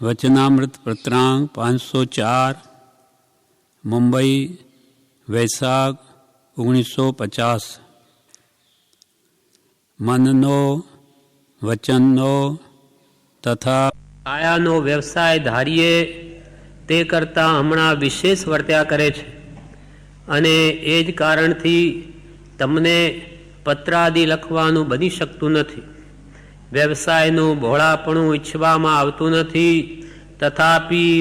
वचनामृत पत्रांक 504 मुंबई वैशाख 1950। मननो वचननो तथा કાયાનો વ્યવસાય ધારીએ તે કરતાં હમણાં વિશેષ વર્ત્યા કરે છે અને એ જ કારણથી તમને પત્રાદિ લખવાનું બની શકતું નથી. વ્યવસાયનું બહોળાપણું ઈચ્છવામાં આવતું નથી, તથાપી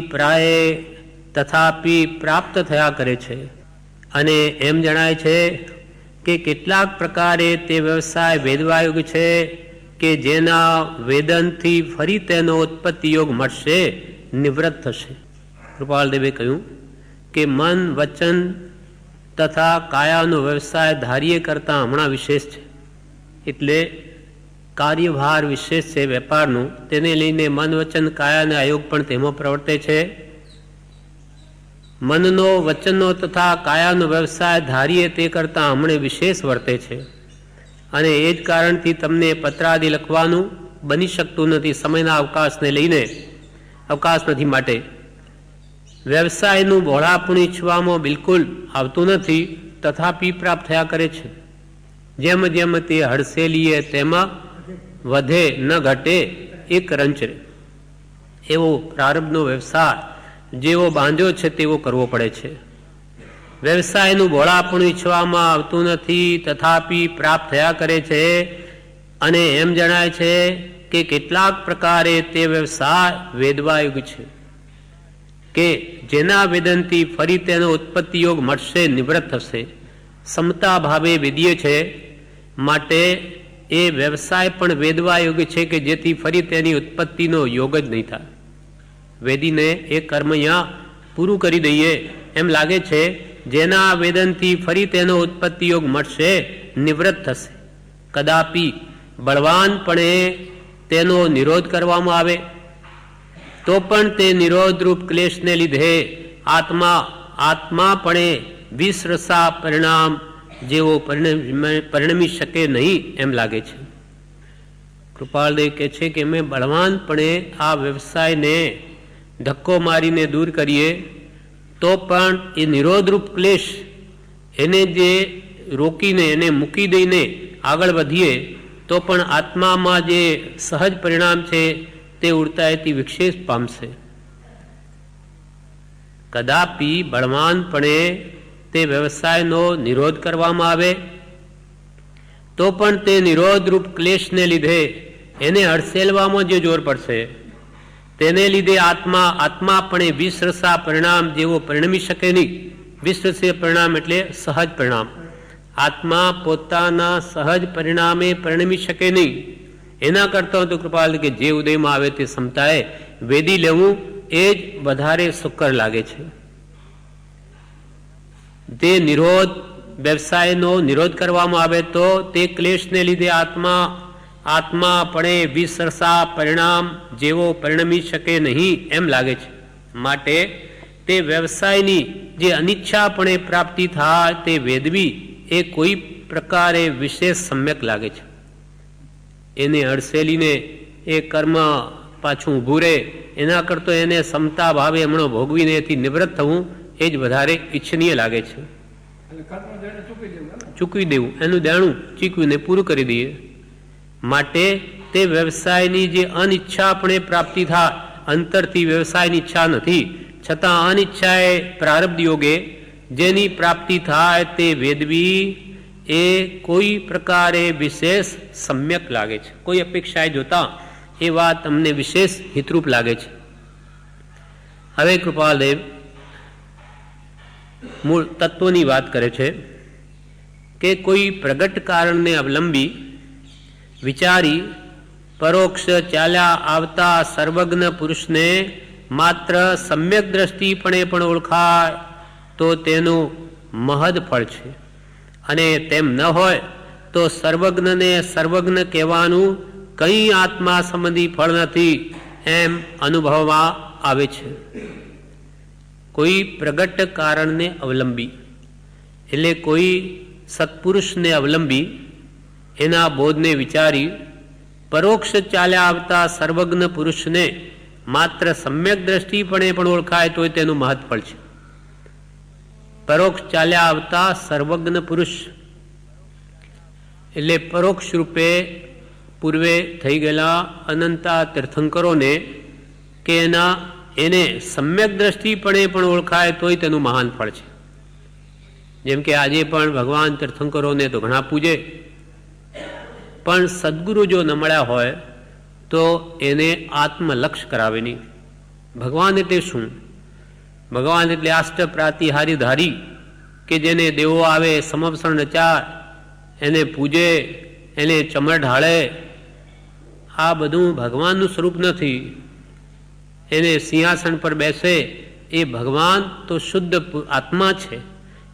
પ્રાપ્ત થયા કરે છે. અને એમ જણાય છે કે કેટલાક પ્રકારે તે વ્યવસાય વેદવાયુગ છે કે જેના વેદનથી ફરી તેનો ઉત્પત્તિ યોગ મળશે, નિવૃત્ત થશે. કૃપાલદેવે કહ્યું કે મન વચન તથા કાયાનો વ્યવસાય ધાર્ય કરતાં હમણાં વિશેષ છે. એટલે કાર્યભાર વિશેષ છે વેપારનું, તેને લઈને મન વચન કાયાને આયોગ પણ તેમાં પ્રવર્તે છે. મનનો વચનનો તથા કાયાનો વ્યવસાય ધારીએ તે કરતાં હમણાં વિશેષ વર્તે છે અને એ જ કારણથી તમને પત્રાદિ લખવાનું બની શકતું નથી. સમયના અવકાશને લઈને અવકાશ નથી, માટે વ્યવસાયનું બહોળાપણું ઈચ્છવામાં બિલકુલ આવતું નથી, તથાપી પ્રાપ્ત થયા કરે છે. જેમ જેમ તે હડસેલીએ તેમાં વધે ન ઘટે એક રંચરે. એવો પ્રારબ્ધનો વ્યવસાય જેવો બાંધ્યો છે તેવો કરવો પડે છે. વ્યવસાયનું બહોળાપણું ઈચ્છવામાં આવતું નથી, તથાપી પ્રાપ્ત થયા કરે છે. અને એમ જણાય છે કે કેટલાક પ્રકારે તે વ્યવસાય વેદવાયુગ છે કે જેના વેદનથી ફરી તેનો ઉત્પત્તિ યોગ મળશે, નિવૃત્ત થશે. સમતા ભાવે વેદીય છે, માટે એ વ્યવસાય પણ વેદવાયુગ છે કે જેથી ફરી તેની ઉત્પત્તિનો યોગ જ નહીં થાય. વેદીને એ કર્મ અહીંયા પૂરું કરી દઈએ એમ લાગે છે, જેના વેદનથી ફરી તેનો ઉત્પત્તિ યોગ મળશે, નિવૃત્ત થશે. કદાપી બળવાનપણે તેનો નિરોધ કરવામાં આવે તો પણ તે નિરોધરૂપ ક્લેશને લીધે આત્માપણે વિસરસા પરિણામ જેવો પરિણમી શકે નહીં એમ લાગે છે. કૃપાલદેવ કહે છે કે મેં બળવાનપણે આ વ્યવસાયને ધક્કો મારીને દૂર કરીએ તો પણ એ નિરોધરૂપ ક્લેશ એને જે રોકીને એને મૂકી દઈને આગળ વધીએ તો પણ આત્મામાં જે સહજ પરિણામ છે તે ઉડતાયથી વિક્ષેપ પામશે. કદાપી બળવાનપણે તે વ્યવસાયનો નિરોધ કરવામાં આવે તો પણ તે નિરોધરૂપ ક્લેશને લીધે એને હડસેલવામાં જે જોર પડશે, તેને લીધે આત્માપણે વિસરસા પરિણામ જેવો પરિણમી શકે નહીં. વિસરસીય પરિણામ એટલે સહજ પરિણામ. આત્મા પોતાના સહજ પરિણામે પરિણમી શકે નહીં. એના કરતા તો કૃપાલ કે જે ઉદયમાં આવે તે ક્ષમતાએ વેદી લેવું એ જ વધારે સુકર લાગે છે. તે નિરોધ વ્યવસાયનો નિરોધ કરવામાં આવે તો તે ક્લેશને લીધે આત્માપણે વિસરસા પરિણામ જેવો પરિણમી શકે નહીં એમ લાગે છે. માટે તે વ્યવસાયની જે અનિચ્છાપણે પ્રાપ્તિ થાય તે વેદવી એ કોઈ પ્રકારે વિશેષ સમ્યક લાગે છે. એને હડસેલીને એ કર્મ પાછું ઊભું રહે એના કરતો એને સમતા ભાવે હમણાં ભોગવીને એથી નિવૃત્ત થવું એ જ વધારે ઈચ્છનીય લાગે છે. ચૂકવી દેવું, એનું દેણું ચૂકવીને પૂરું કરી દઈએ. માટે તે વ્યવસાયની જે અનિચ્છાપણે પ્રાપ્તિ થાય, અંતરથી વ્યવસાયની ઈચ્છા નથી છતાં અનિચ્છાએ પ્રારબ્ધ યોગે જેની પ્રાપ્તિ થાય તે વેદવી એ કોઈ પ્રકારે વિશેષ સમ્યક લાગે છે. કોઈ અપેક્ષાએ જોતા એ વાત તમને વિશેષ હિતરૂપ લાગે છે. હવે કૃપાલદેવ મૂળ તત્વની વાત કરે છે કે કોઈ પ્રગટ કારણને અવલંબી વિચારી પરોક્ષ ચાલ્યા આવતા સર્વજ્ઞ પુરુષને માત્ર સમ્યક દ્રષ્ટિપણે પણ ઓળખાય તો તેનું મહદ ફળ છે. અને તેમ ન હોય તો સર્વજ્ઞને સર્વજ્ઞ કહેવાનું કંઈ આત્મા સંબંધી ફળ નથી એમ અનુભવમાં આવે છે. કોઈ પ્રગટ કારણને અવલંબી એટલે કોઈ સત્પુરુષને અવલંબી એના બોધને વિચારી પરોક્ષ ચાલ્યા આવતા સર્વજ્ઞ પુરુષને માત્ર સમ્યક દ્રષ્ટિપણે પણ ઓળખાય તોય તેનું મહત્ફળ છે. પરોક્ષ ચાલ્યા આવતા સર્વજ્ઞ પુરુષ એટલે પરોક્ષ રૂપે પૂર્વે થઈ ગયેલા અનંતા તીર્થંકરોને કે એને સમ્યક દ્રષ્ટિપણે પણ ઓળખાય તોય તેનું મહાન ફળ છે. જેમ કે આજે પણ ભગવાન તીર્થંકરોને તો ઘણા પૂજે, પણ સદગુરુ જો ન મળ્યા હોય તો એને આત્મલક્ષ કરાવે નહીં. ભગવાન એટલે શું? ભગવાન એટલે અષ્ટપ્રાતિહારી ધારી કે જેને દેવો આવે સમવસરણ ચાર, એને પૂજે, એને ચમર ઢાળે. આ બધું ભગવાનનું સ્વરૂપ નથી. એને સિંહાસન પર બેસે એ ભગવાન તો શુદ્ધ આત્મા છે.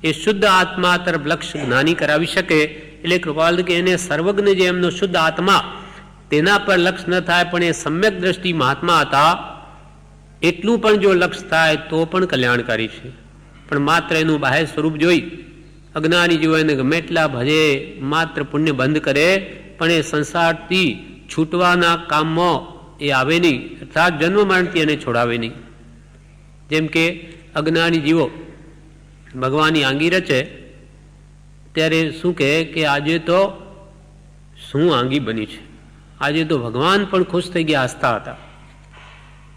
એ શુદ્ધ આત્મા તરફ લક્ષ્ય જ્ઞાની કરાવી શકે. એટલે કૃપાલ કે એને સર્વજ્ઞ જે એમનો શુદ્ધ આત્મા તેના પર લક્ષ ન થાય, પણ એ સમ્યક દ્રષ્ટિ મહાત્મા હતા એટલું પણ જો લક્ષ થાય તો પણ કલ્યાણકારી છે. પણ માત્ર એનું બાહ્ય સ્વરૂપ જોઈ અજ્ઞાની જીવો એને ગમે એટલા ભજે, માત્ર પુણ્ય બંધ કરે, પણ એ સંસારથી છૂટવાના કામમાં એ આવે નહીં, અર્થાત જન્મ મરણથી એને છોડાવે નહીં. જેમ કે અજ્ઞાની જીવો ભગવાનની આંગી રચે ત્યારે શું કહે કે આજે તો શું આંગી બની છે. આજે તો ભગવાન પણ ખુશ થઈ ગયા, હસતા હતા.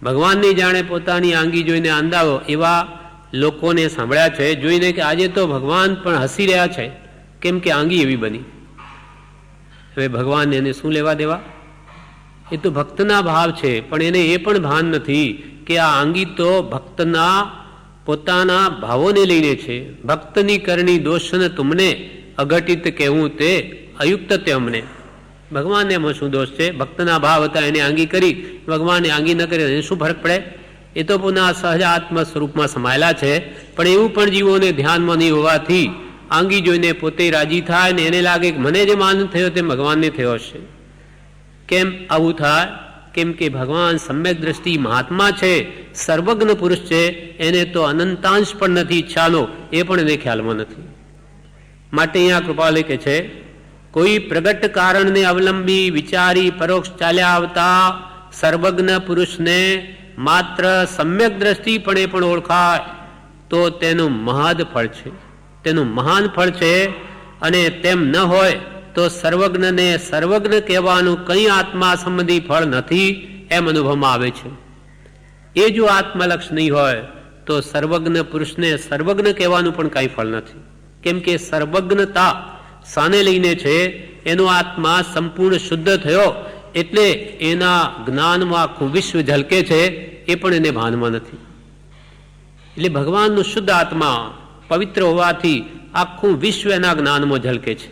ભગવાનની જાણે પોતાની આંગી જોઈને આંદાવો એવા લોકોને સાંભળ્યા છે, જોઈને કે આજે તો ભગવાન પણ હસી રહ્યા છે, કેમ કે આંગી એવી બની. હવે ભગવાન એને શું લેવા દેવા? એ તો ભક્તના ભાવ છે, પણ એને એ પણ ભાન નથી કે આ આંગી તો ભક્તના પોતાના ભાવોને લઈને છે. ભક્તની કરણી દોષન તુમને અઘટિત કહેવું તે અયુક્ત તે અમને. ભગવાનને એમાં શું દોષ છે? ભક્તના ભાવ હતા એને આંગી કરી, ભગવાને આંગી ન કરી એને શું ફરક પડે? એ તો પુનઃ સહજ આત્મ સ્વરૂપમાં સમાયેલા છે. પણ એવું પણ જીવોને ધ્યાનમાં નહીં હોવાથી આંગી જોઈને પોતે રાજી થાય ને એને લાગે કે મને જે આનંદ થયો તે ભગવાનને થયો હશે. કેમ આવું થાય? કેમ કે ભગવાન સમ્યક દ્રષ્ટિ મહાત્મા છે, સર્વજ્ઞ પુરુષ છે, એને તો અનંતાંશ પણ નથી ઈચ્છાનો, એ પણ એને ખ્યાલમાં નથી. માટે અહીંયા કૃપાલે કે છે કોઈ પ્રગટ કારણને અવલંબી વિચારી પરોક્ષ ચાલ્યા આવતા સર્વજ્ઞ પુરુષને માત્ર સમ્યક દ્રષ્ટિપણે પણ ઓળખાય તો તેનું મહદ ફળ છે, તેનું મહાન ફળ છે. અને તેમ ન હોય તો સર્વજ્ઞને સર્વજ્ઞ કહેવાનું કંઈ આત્મા સંબંધી ફળ નથી એમ અનુભવમાં આવે છે. એ જો આત્મલક્ષ નહીં હોય તો સર્વજ્ઞ પુરુષને સર્વજ્ઞ કહેવાનું પણ કંઈ ફળ નથી. કેમ કે સર્વજ્ઞતા સાને લઈને છે? એનો આત્મા સંપૂર્ણ શુદ્ધ થયો એટલે એના જ્ઞાનમાં આખું વિશ્વ ઝલકે છે, એ પણ એને ભાનમાં નથી. એટલે ભગવાનનું શુદ્ધ આત્મા પવિત્ર હોવાથી આખું વિશ્વ એના જ્ઞાનમાં ઝલકે છે.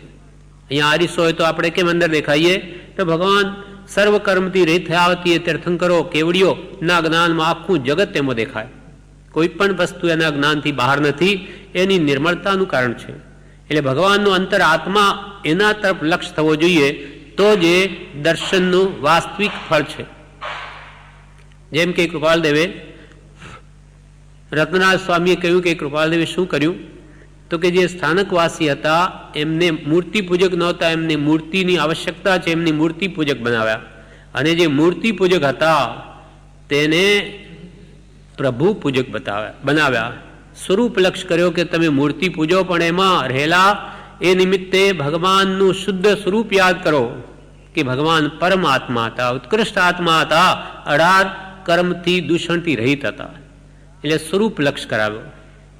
અહીંયા આરીસો હોય તો આપણે કેમ અંદર દેખાઈએ? તો ભગવાન સર્વકર્મથી રહિત થયા હોતી એ તીર્થંકરો કેવડીઓ ના જ્ઞાનમાં આખું જગત તેમાં દેખાય. કોઈ પણ વસ્તુ એના જ્ઞાનથી બહાર નથી, એની નિર્મળતાનું કારણ છે. એટલે ભગવાનનો અંતર આત્મા એના તરફ લક્ષ થવો જોઈએ તો જ એ દર્શનનું વાસ્તવિક ફળ છે. જેમ કે કૃપાલદેવે રત્નાથ સ્વામીએ કહ્યું કે કૃપાલદેવે શું કર્યું? તો કે જે સ્થાનકવાસી હતા એમને મૂર્તિ પૂજક નહોતા, એમને મૂર્તિની આવશ્યકતા છે, એમની મૂર્તિ પૂજક બનાવ્યા. અને જે મૂર્તિ પૂજક હતા તેને પ્રભુ પૂજક બનાવ્યા. સ્વરૂપ લક્ષ કર્યો કે તમે મૂર્તિ પૂજો, પણ એમાં રહેલા એ નિમિત્તે ભગવાનનું શુદ્ધ સ્વરૂપ યાદ કરો કે ભગવાન પરમાત્મા હતા, ઉત્કૃષ્ટ આત્મા હતા, 18 કર્મથી દૂષણથી રહિત હતા. એટલે સ્વરૂપ લક્ષ કરાવ્યો.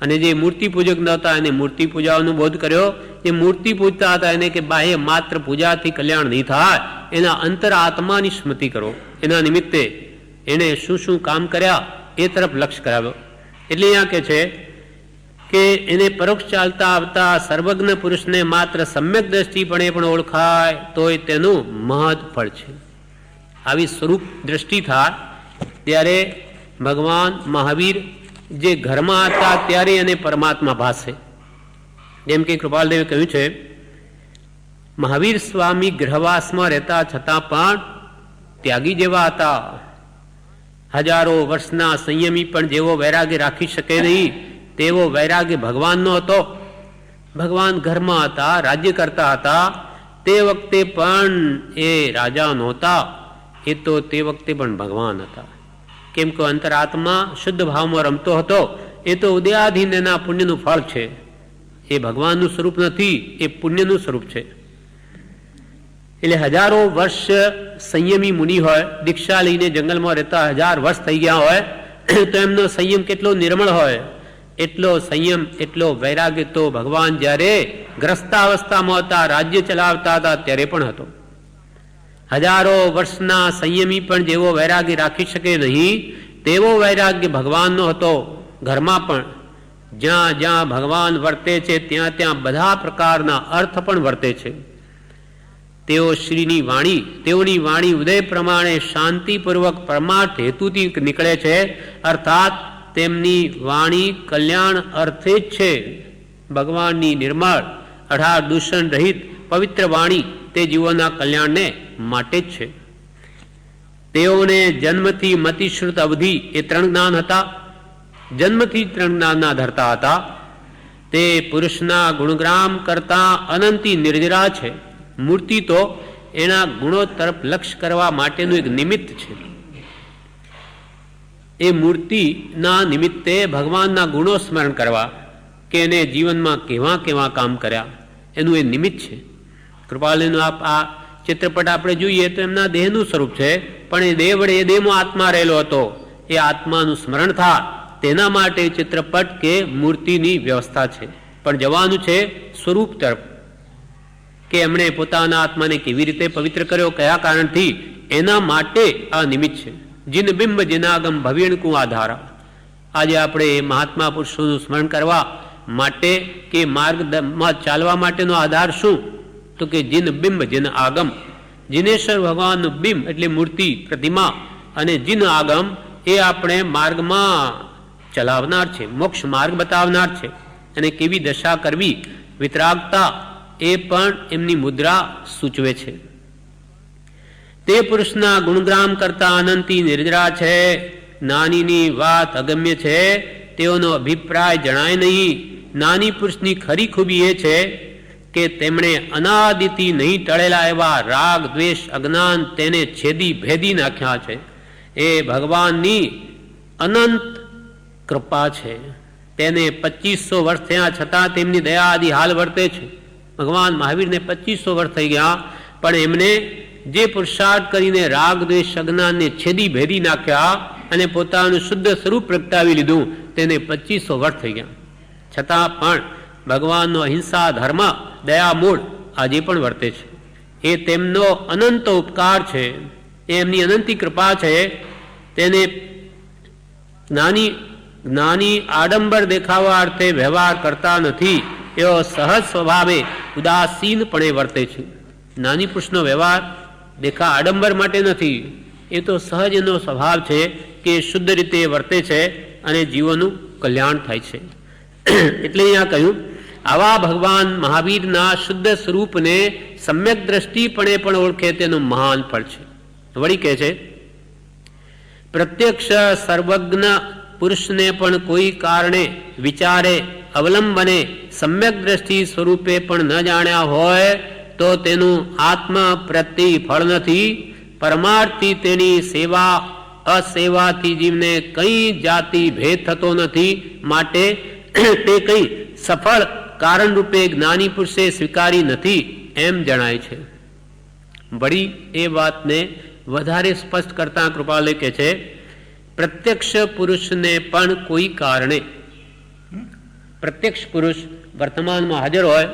અને જે મૂર્તિ પૂજક નહોતા એને મૂર્તિ પૂજાનો બોધ કર્યો. જે મૂર્તિ પૂજતા હતા એને કે બાહ્ય માત્ર પૂજાથી કલ્યાણ નહીં થાય, એના અંતર આત્માની સ્મૃતિ કરો. એના નિમિત્તે એને શું શું કામ કર્યા એ તરફ લક્ષ કરાવ્યો. એટલે અહીંયા કે છે કે એને પરોક્ષ ચાલતા આવતા સર્વજ્ઞ પુરુષને માત્ર સમ્યક દ્રષ્ટિપણે પણ ઓળખાય તોય તેનું મહદ ફળ છે. આવી સ્વરૂપ દ્રષ્ટિ થાય ત્યારે ભગવાન મહાવીર જે ઘરમાં હતા ત્યારે એને પરમાત્મા ભાસે. જેમ કે કૃપાલદેવે કહ્યું છે મહાવીર સ્વામી ગ્રહવાસમાં રહેતા છતાં પણ ત્યાગી જેવા હતા. હજારો વર્ષના સંયમી પણ જેવો વૈરાગ્ય રાખી શકે નહીં તેવો વૈરાગ્ય ભગવાનનો હતો. ભગવાન ઘરમાં હતા, રાજ્ય કરતા હતા, તે વખતે પણ એ રાજા નહોતા, એ તો તે વખતે પણ ભગવાન હતા. કેમ કે અંતરાત્મા શુદ્ધ ભાવમાં રમતો હતો. એ તો ઉદયાધીન એના પુણ્યનું ફળ છે. એ ભગવાનનું સ્વરૂપ નથી, એ પુણ્યનું સ્વરૂપ છે. એટલે હજારો વર્ષ સંયમી મુનિ હોય, દીક્ષા લઈને જંગલમાં રહેતા 1000 વર્ષ થઈ ગયા હોય, તો એમનો સંયમ કેટલો નિર્મળ હોય. એટલો સંયમ, એટલો વૈરાગ્ય તો ભગવાન જ્યારે ગ્રસ્તાવસ્થામાં હતા, રાજ્ય ચલાવતા હતા ત્યારે પણ હતો. હજારો વર્ષના સંયમી પણ જેવો વૈરાગ્ય રાખી શકે નહીં, તેવો વૈરાગ્ય ભગવાનનો હતો. ઘરમાં પણ જ્યાં જ્યાં ભગવાન વર્તે છે ત્યાં ત્યાં બધા પ્રકારના અર્થ પણ વર્તે છે. તેઓની વાણી ઉદય પ્રમાણે શાંતિપૂર્વક પરમાર્થ હેતુથી નીકળે છે. અર્થાત તેમની વાણી કલ્યાણ અર્થે જ છે. ભગવાનની નિર્મળ, અઢાર દૂષણ રહિત પવિત્ર વાણી તે જીવોના કલ્યાણને માટે જ છે. તેઓને જન્મથી મતિશ્રુત અવધિ એ 3 જ્ઞાન હતા. જન્મથી 3 જ્ઞાનના ધરતા હતા. તે પુરુષના ગુણગ્રામ કરતા અનંતી નિર્જરા છે. મૂર્તિ તો એના ગુણો તરફ લક્ષ્ય કરવા માટેનું એક નિમિત્ત છે. એ મૂર્તિના નિમિત્તે ભગવાનના ગુણો સ્મરણ કરવા કે એને જીવનમાં કેવા કેવા કામ કર્યા એનું એ નિમિત્ત છે. કૃપાલયનું આ ચિત્રપટ આપણે જોઈએ તો એમના દેહનું સ્વરૂપ છે, પણ એ દેહ વડે એ દેહમાં આત્મા રહેલો હતો. એ આત્માનું સ્મરણ થાય તેના માટે ચિત્રપટ કે મૂર્તિની વ્યવસ્થા છે. પણ જવાનું છે સ્વરૂપ તરફ, કે એમણે પોતાના આત્માને કેવી રીતે પવિત્ર કર્યો, કયા કારણથી, એના માટે આ નિમિત્ત છે. જીન બિંબ જીનાગમ ભવિણકું આધારા. આજે આપણે મહાત્મા પુરુષોનું સ્મરણ કરવા માટે કે માર્ગમાં ચાલવા માટેનો આધાર શું? તો કે જીન બિંબ જીન આગમ. જીનેશ્વર ભગવાનનું બિંબ એટલે મૂર્તિ, પ્રતિમા, અને જીન આગમ એ આપણે માર્ગમાં ચલાવનાર છે, મોક્ષ માર્ગ બતાવનાર છે. અને કેવી દશા કરવી, વિતરાગતા, એ પણ એમની મુદ્રા સૂચવે છે. તે પુરુષના ગુણગ્રામ કરતા અનંતી નિર્જરા છે. નાનીની વાત અગમ્ય છે, તેઓનો અભિપ્રાય જણાય નહીં. નાની પુરુષની ખરી ખૂબી એ છે કે તેમણે અનાદિથી નહીં ટળેલા એવા રાગ, દ્વેષ, અજ્ઞાન તેને છેદી ભેદી નાખ્યા છે. એ ભગવાનની અનંત કૃપા છે. તેને 2500 વર્ષ થયા છતાં તેમની દયા આદિ હાલ વર્તે છે. ભગવાન મહાવીરને 2500 વર્ષ થઈ ગયા, પણ એમને જે પુરુષાર્થ કરીને રાગ, દ્વેષ, અજ્ઞાનને છેદી ભેદી નાખ્યા અને પોતાનું શુદ્ધ સ્વરૂપ પ્રગટાવી લીધું, તેને 2500 વર્ષ થઈ ગયા. છતાં પણ ભગવાનનો અહિંસા ધર્મ, દયા મૂળ આજે પણ વર્તે છે. એ તેમનો અનંત ઉપકાર છે, એ એમની અનંતી કૃપા છે. તેને જ્ઞાની આડંબર દેખાવા અર્થે વ્યવહાર કરતા નથી. એઓ સહજ સ્વભાવે ઉદાસીનપણે વર્તે છે. નાની પુરુષનો વ્યવહાર દેખા આડંબર માટે નથી, એ તો સહજ એનો સ્વભાવ છે કે શુદ્ધ રીતે વર્તે છે અને જીવોનું કલ્યાણ થાય છે. એટલે અહીંયા કહ્યું, આવા ભગવાન મહાવીરના શુદ્ધ સ્વરૂપને સમ્યક દ્રષ્ટિપણે પણ ઓળખે તેનું મહાન ફળ છે. વળી કહે છે, પ્રત્યક્ષ સર્વજ્ઞ પુરુષને પણ કોઈ કારણે, વિચારે, અવલંબને સમ્યક દ્રષ્ટિ સ્વરૂપે પણ ન જાણ્યા હોય તો તેનું આત્મ પ્રતિ ફળ નથી. પરમાર્થથી તેની સેવા અસેવાથી જીવને કઈ જાતિ ભેદ થતો નથી. માટે તે કઈ સફળ કારણ રૂપે જ્ઞાની પુરુષે સ્વીકારી નથી એમ જણાય છે. વળી એ વાતને વધારે સ્પષ્ટ કરતા કૃપાલય કહે છે, પ્રત્યક્ષ પુરુષને પણ કોઈ કારણે, પ્રત્યક્ષ પુરુષ વર્તમાનમાં હાજર હોય,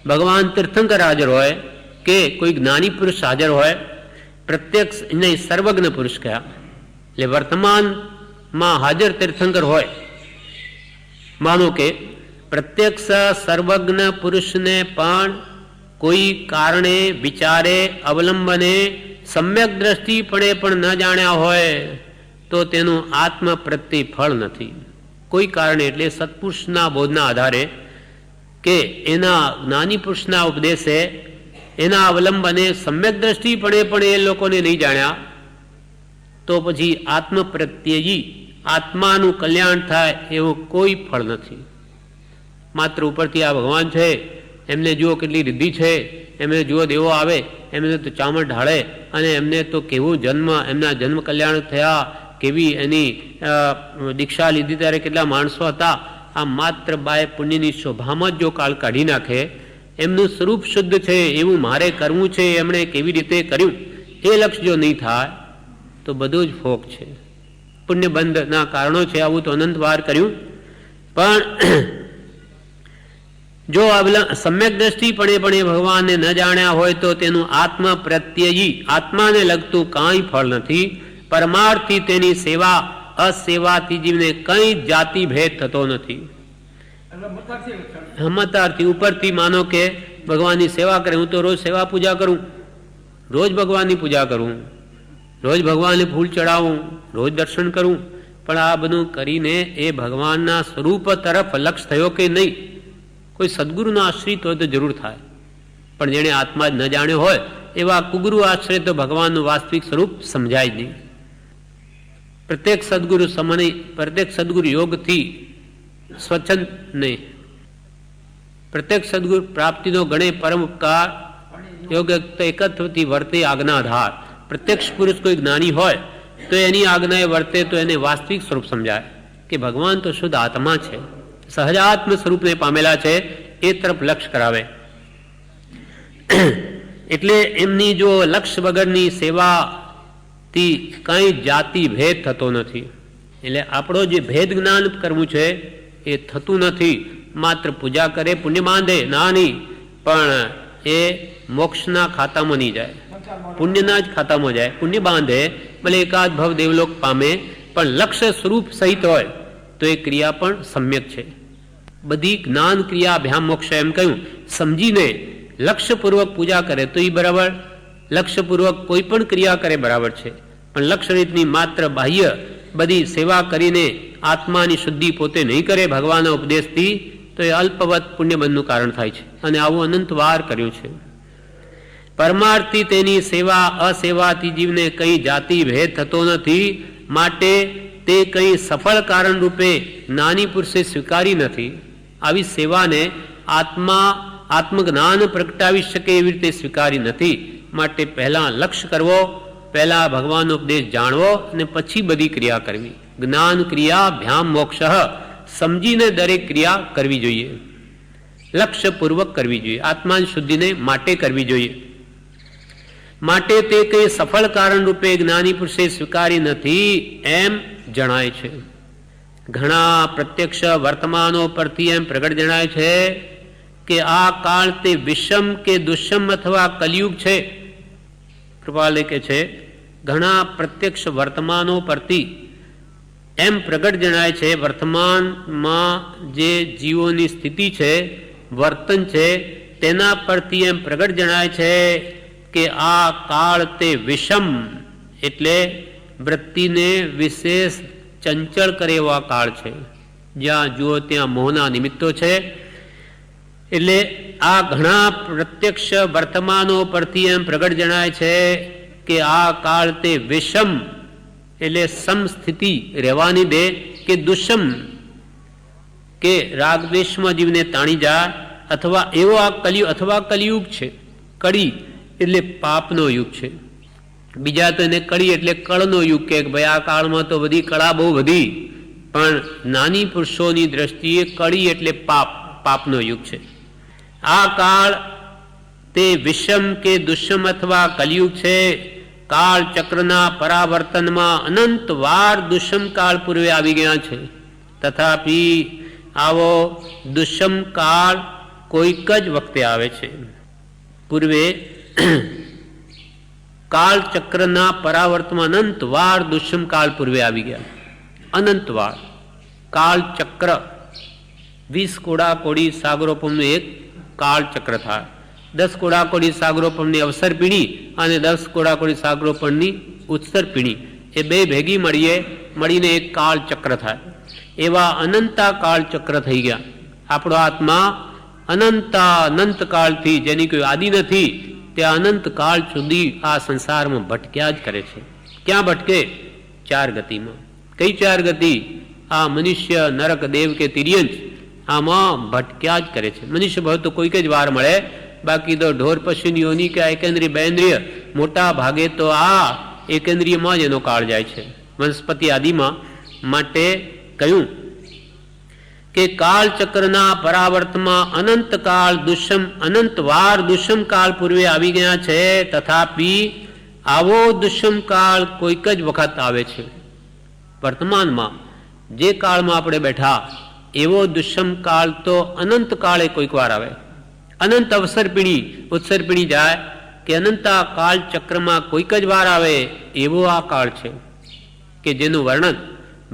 ભગવાન તીર્થંકર હાજર હોય કે કોઈ જ્ઞાની પુરુષ હાજર હોય, પ્રત્યક્ષ નહીં સર્વજ્ઞ પુરુષ કયા, એટલે વર્તમાનમાં હાજર તીર્થંકર હોય. માનો કે પ્રત્યક્ષ સર્વજ્ઞ પુરુષને પણ કોઈ કારણે, વિચારે, અવલંબને સમ્યક દ્રષ્ટિપણે પણ ન જાણ્યા હોય તો તેનું આત્મ પ્રત્યે ફળ નથી. કોઈ કારણે એટલે સત્પુરુષના બોધના આધારે કે એના જ્ઞાની પુરુષના ઉપદેશે, એના અવલંબને સમ્યક દ્રષ્ટિપણે પણ એ લોકોને નહીં જાણ્યા તો પછી આત્મ પ્રત્યે આત્માનું કલ્યાણ થાય એવું કોઈ ફળ નથી. માત્ર ઉપરથી આ ભગવાન છે, એમને જુઓ કેટલી રિદ્ધિ છે, એમને જુઓ દેવો આવે, એમને તો ચામર ઢાળે અને એમને તો કેવું જન્મ, એમના જન્મ કલ્યાણ થયા, કેવી એની દીક્ષા લીધી ત્યારે કેટલા માણસો હતા. આ માત્ર બાય પુણ્યની શોભામાં જ જો કાળ કાઢી નાખે, એમનું સ્વરૂપ શુદ્ધ છે એવું મારે કરવું છે, એમણે કેવી રીતે કર્યું એ લક્ષ્ય જો નહીં થાય તો બધું જ ફોક છે. પુણ્યબંધના કારણો છે, આવું તો અનંત વાર કર્યું. પણ જો સમ્યક દ્રષ્ટિપણે પણ એ ભગવાનને ન જાણ્યા હોય તો તેનું આત્મા પ્રત્યયી આત્માને લગતું કાંઈ ફળ નથી. પરમાર્થથી તેની સેવા અસેવાથી જીવને કઈ જાતિ ભેદ થતો નથી. મતાર્થી ઉપરથી માનો કે ભગવાનની સેવા કરે, હું તો રોજ સેવા પૂજા કરું, રોજ ભગવાનની પૂજા કરું, રોજ ભગવાનને ફૂલ ચડાવું, રોજ દર્શન કરું, પણ આ બધું કરીને એ ભગવાનના સ્વરૂપ તરફ લક્ષ થયો કે નહીં? કોઈ સદગુરુનો આશ્રિત હોય તો જરૂર થાય, પણ જેણે આત્મા જ ન જાણ્યો હોય એવા કુગુરુ આશ્રય તો ભગવાનનું વાસ્તવિક સ્વરૂપ સમજાય જ નહીં. પ્રત્યેક સદગુરુ સમય, પ્રત્યેક સદગુરુ યોગથી સ્વચ્છંદ નહીં. પ્રત્યેક સદગુરુ પ્રાપ્તિનો ગણે પરમ ઉપકાર યોગ એકત્વથી વર્તે આજ્ઞાધાર. પ્રત્યક્ષ પુરુષ કોઈ જ્ઞાની હોય તો એની આજ્ઞાએ વર્તે તો એને વાસ્તવિક સ્વરૂપ સમજાય કે ભગવાન તો શુદ્ધ આત્મા છે, સહજાત્મ સ્વરૂપને પામેલા છે, એ તરફ લક્ષ્ય કરાવે. એટલે એમની જો લક્ષ્ય વગરની સેવાથી કઈ જાતિ ભેદ થતો નથી. એટલે આપણો જે ભેદ જ્ઞાન કરવું છે એ થતું નથી. માત્ર પૂજા કરે, પુણ્ય બાંધે, ના નહીં, પણ એ મોક્ષના ખાતામાં નહીં જાય, પુણ્યના જ ખાતામાં જાય. પુણ્ય બાંધે, ભલે એકાદ ભવ દેવલોક પામે, પણ લક્ષ્ય સ્વરૂપ સહિત હોય તો એ ક્રિયા પણ સમ્યક છે. બધી જ્ઞાન ક્રિયા અભ્યામ મોક્ષ એમ કહ્યું, સમજીને લક્ષ્યપૂર્વક પૂજા કરે તો એ બરાબર, લક્ષ્યપૂર્વક કોઈ પણ ક્રિયા કરે બરાબર છે. પણ લક્ષ્ય રીતની માત્ર બાહ્ય બધી સેવા કરીને આત્માની શુદ્ધિ પોતે નહીં કરે ભગવાનના ઉપદેશથી, તો એ અલ્પવત પુણ્યબંધનું કારણ થાય છે. અને આવું અનંત વાર કર્યું છે. પરમાર્થથી તેની સેવા અસેવાથી જીવને કઈ જાતિ ભેદ થતો નથી, માટે તે કઈ સફળ કારણ રૂપે જ્ઞાની પુરુષે સ્વીકારી નથી. આવી સેવાને આત્મજ્ઞાન પ્રગટાવી શકે એવી રીતે સ્વીકારી નથી. માટે પહેલા લક્ષ્ય કરવો, પહેલા ભગવાનનો ઉપદેશ જાણવો અને પછી બધી ક્રિયા કરવી. જ્ઞાન ક્રિયા ભ્યામ મોક્ષ, સમજીને દરેક ક્રિયા કરવી જોઈએ, લક્ષ્યપૂર્વક કરવી જોઈએ, આત્માની શુદ્ધિને માટે કરવી જોઈએ. માટે તે કઈ સફળ કારણ રૂપે જ્ઞાની પુરુષે સ્વીકારી નથી એમ જણાય છે. ઘણા પ્રત્યક્ષ વર્તમાનો પરથી એમ પ્રગટ જણાય છે કે આ કાળ તે વિષમ કે દુષ્મ અથવા કલયુગ છે. કૃપાલે કે છે ઘણા પ્રત્યક્ષ વર્તમાનો પરથી એમ પ્રગટ જણાય છે, વર્તમાનમાં જે જીવોની સ્થિતિ છે, વર્તન છે, તેના પરથી એમ પ્રગટ જણાય છે કે આ કાળ તે વિષમ એટલે વૃત્તિને વિશેષ ચંચળ કરે એવા કાળ છે. જ્યાં જુઓ ત્યાં મોહના નિમિત્તો છે. એટલે આ ઘણા પ્રત્યક્ષ વર્તમાનો પરથી એમ પ્રગટ જણાય છે કે આ કાળ તે વિષમ એટલે સમસ્થિતિ રહેવાની દે કે દુષ્મ કે રાગદ્વેષમાં જીવને તાણી જાય, અથવા એવો આ કલિયુગ છે. કળી એટલે પાપનો યુગ છે. બીજા તો એને કળી એટલે કળનો યુગ કે ભાઈ આ કાળમાં તો બધી કળા બહુ વધી, પણ નાની પુરુષોની દ્રષ્ટિએ કળી એટલે પાપનો યુગ છે. આ કાળ તે વિષમ કે દુષ્મ અથવા કલિયુગ છે. કાળ ચક્રના પરાવર્તનમાં અનંત વાર દુષ્મ કાળ પૂર્વે આવી ગયા છે. તથાપી આવો દુષ્મ કાળ કોઈક જ વખતે આવે છે. પૂર્વે કાળ ચક્રના પરાવર્તમાં અનંત વાર દુષ્મ કાળ પૂર્વે આવી ગયા. અનંત વાર કાળ ચક્ર 20 કોડાકોડી સાગરોપમનું એક કાળ ચક્ર થાય. 10 કોડાકોડી સાગરોપમની અવસર પીણી અને 10 કોડાકોડી સાગરોપણની ઉત્સર પીણી, એ બે ભેગી મળીને એક કાળ ચક્ર થાય. એવા અનંતા કાળ ચક્ર થઈ ગયા. આપણો આત્મા અનંત કાળથી, જેની કોઈ આદિ નથી, તે અનંત કાળ સુધી આ સંસારમાં ભટક્યા જ કરે છે. ક્યાં ભટકે? 4 ગતિમાં. કઈ 4 ગતિ? આ મનુષ્ય, નરક, દેવ કે તિર્યંચ, આમાં ભટક્યા જ કરે છે. મનુષ્ય ભાવ તો કોઈક જ વાર મળે, બાકી તો ઢોર પશુની યોની કે એકેન્દ્રિય બેન્દ્રિય, મોટા ભાગે તો આ એકેન્દ્રિયમાં જ એનો કાળ જાય છે. વનસ્પતિ આદિમાં. માટે કહ્યું કે કાળચક્રના પરાવર્તમાં અનંતકાળ દુષ્મ અનંતવાર દુષ્મકાળ પૂર્વે આવી ગયા છે, તથાપિ આવો દુષ્મકાળ કોઈક જ વખત આવે છે. વર્તમાનમાં જે કાળમાં આપણે બેઠા એવો દુષ્મકાળ તો અનંતકાળે કોઈક વાર આવે. અનંત અવસરપીણી ઉત્સરપીણી જાય કે અનંતા કાળ ચક્રમાં કોઈક જ વાર આવે એવો આ કાળ છે કે જેનું વર્ણન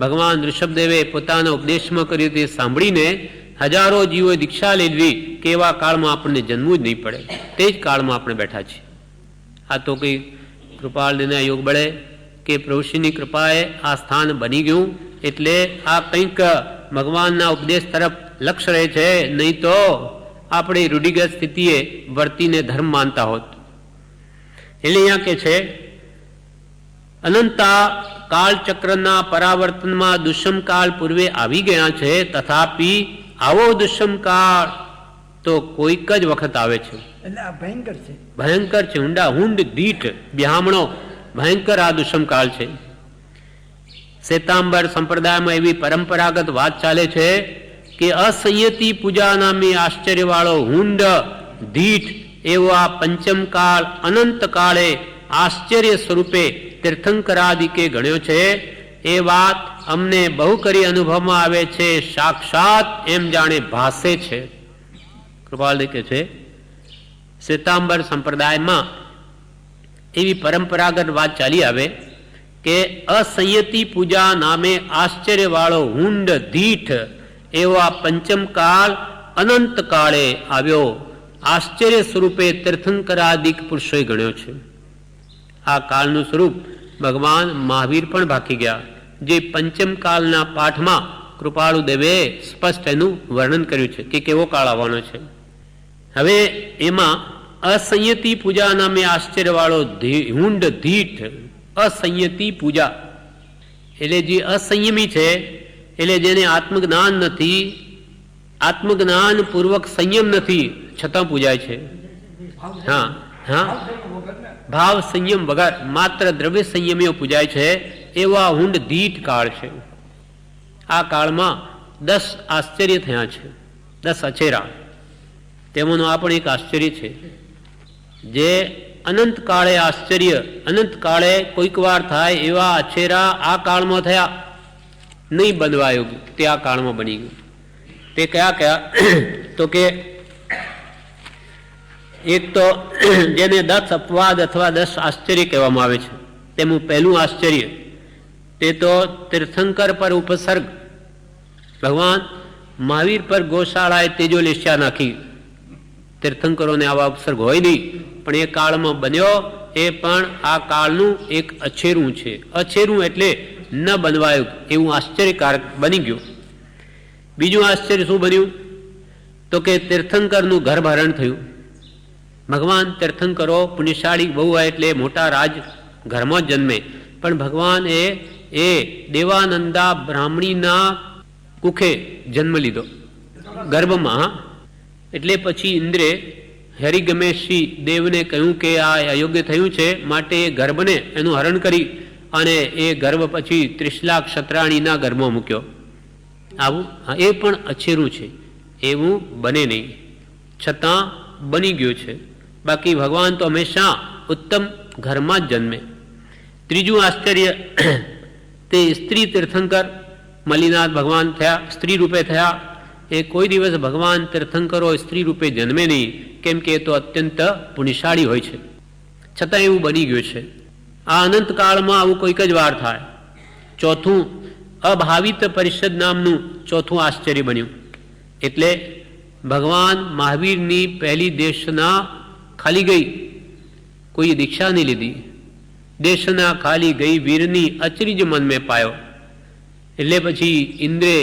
ભગવાન ઋષભદેવે પોતાના ઉપદેશમાં કર્યું. તે સાંભળીને હજારો જીવો દીક્ષા લીધી કે એવા કાળમાં આપણને જન્મવું જ નહીં પડે. તે જ કાળમાં આપણે બેઠા છીએ. આ તો કંઈ કૃપાળના યોગ બળે કે પ્રભુશ્રીની કૃપાએ આ સ્થાન બની ગયું, એટલે આ કંઈક ભગવાનના ઉપદેશ તરફ લક્ષ્ય રહે છે. નહીં તો આપણે રૂઢિગત સ્થિતિએ વર્તીને ધર્મ માનતા હોત. એટલે અહીંયા કે છે અનંતા કાળચક્રના પરાવર્તનમાં દુષ્મકાળ પૂર્વે આવી ગયા છે, તથાપિ આવો દુષ્મકાળ તો કોઈક જ વખત આવે છે. એટલે આ ભયંકર છે, ભયંકર છે. ઊંડા હુંડ દીઠ બ્યામણો ભયંકર આ દુષ્મકાળ છે. શ્વેતાંબર સંપ્રદાયમાં એવી પરંપરાગત વાત ચાલે છે કે અસંયતિ પૂજા નામે આશ્ચર્યવાળો હુંડ દીઠ એવો આ પંચમકાળ અનંત કાળે આશ્ચર્ય સ્વરૂપે તીર્થંકરાદિકે ગણ્યો છે. એ વાત અમને બહુ કરી અનુભવમાં આવે છે, સાક્ષાત એમ જાણે ભાસે છે. કૃપાલ કે છે શ્વેતાંબર સંપ્રદાયમાં એવી પરંપરાગત વાત ચાલી આવે કે અસંયતિ પૂજા નામે આશ્ચર્યવાળો હુંડ દીઠ એવો આ પંચમકાળ અનંત કાળે આવ્યો, આશ્ચર્ય સ્વરૂપે તીર્થંકરાદિક પુરુષોએ ગણ્યો છે. આ કાળનું સ્વરૂપ ભગવાન મહાવીર પણ ભાકી ગયા, જે પંચમ કાળના પાઠમાં કૃપાળુ દેવે સ્પષ્ટ એનું વર્ણન કર્યું છે કે કેવો કાળ આવવાનો છે. હવે એમાં અસંયતિ પૂજા નામે આશ્ચર્યવાળો હુંડ દીઠ અસંયતિ પૂજા એટલે જે અસંયમી છે, એટલે જેને આત્મજ્ઞાન નથી, આત્મજ્ઞાન પૂર્વક સંયમ નથી, છતાં પૂજાય છે. હા હા, ભાવ સંયમ વગર માત્ર દ્રવ્ય સંયમીઓ પૂજાય છે. એવા હુંડ દીઠ કાળ છે. આ કાળમાં 10 આશ્ચર્ય થયા છે, 10 અછેરા. તેમાંનું આ પણ એક આશ્ચર્ય છે જે અનંત કાળે આશ્ચર્ય, અનંત કાળે કોઈક વાર થાય એવા અછેરા આ કાળમાં થયા, નહીં બનવા યોગ્ય તે આ કાળમાં બની ગયું. તે કયા કયા? તો કે એક તો જેને 10 અપવાદ અથવા 10 આશ્ચર્ય કહેવામાં આવે છે, તેનું પહેલું આશ્ચર્ય તે તો તીર્થંકર પર ઉપસર્ગ. ભગવાન મહાવીર પર ગૌશાળાએ તેજો લેસ્યા નાખી. તીર્થંકરોને આવા ઉપસર્ગ હોય નહીં, પણ એ કાળમાં બન્યો. એ પણ આ કાળનું એક અછેરું છે. અછેરું એટલે ન બનવાયું એવું આશ્ચર્યકારક બની ગયું. બીજું આશ્ચર્ય શું બન્યું? તો કે તીર્થંકરનું ગર્ભહરણ થયું. ભગવાન તીર્થંકરો પુણ્યશાળી બહુ હોય એટલે મોટા રાજ ઘરમાં જ જન્મે, પણ ભગવાન એ દેવાનંદા બ્રાહ્મણીના કુખે જન્મ લીધો, ગર્ભમાં. એટલે પછી ઇન્દ્રે હરિગમેશી દેવને કહ્યું કે આ અયોગ્ય થયું છે, માટે એ ગર્ભને એનું હરણ કરી અને એ ગર્ભ પછી ત્રિશલા ક્ષત્રાણીના ગર્ભમાં મૂક્યો. આવું એ પણ અછેરું છે, એવું બને નહીં, છતાં બની ગયું છે. બાકી ભગવાન તો હંમેશા ઉત્તમ ઘરમાં જ જન્મે. ત્રીજું આશ્ચર્ય તે સ્ત્રી તીર્થંકર મલ્લીનાથ ભગવાન થયા, સ્ત્રી રૂપે થયા. એ કોઈ દિવસ ભગવાન તીર્થંકરો સ્ત્રી રૂપે જન્મે નહીં, કેમ કે એ તો અત્યંત પુણ્યશાળી હોય છે, છતાં એવું બની ગયું છે. આ અનંત કાળમાં આવું કોઈક જ વાર થાય. ચોથું અભાવિત પરિષદ નામનું ચોથું આશ્ચર્ય બન્યું. એટલે ભગવાન મહાવીરની પહેલી દેશના ખાલી ગઈ, કોઈ દીક્ષા નહીં લીધી, દેશના ખાલી ગઈ વીરની અચરીજ મન મેં પાયો. એટલે પછી ઇન્દ્રે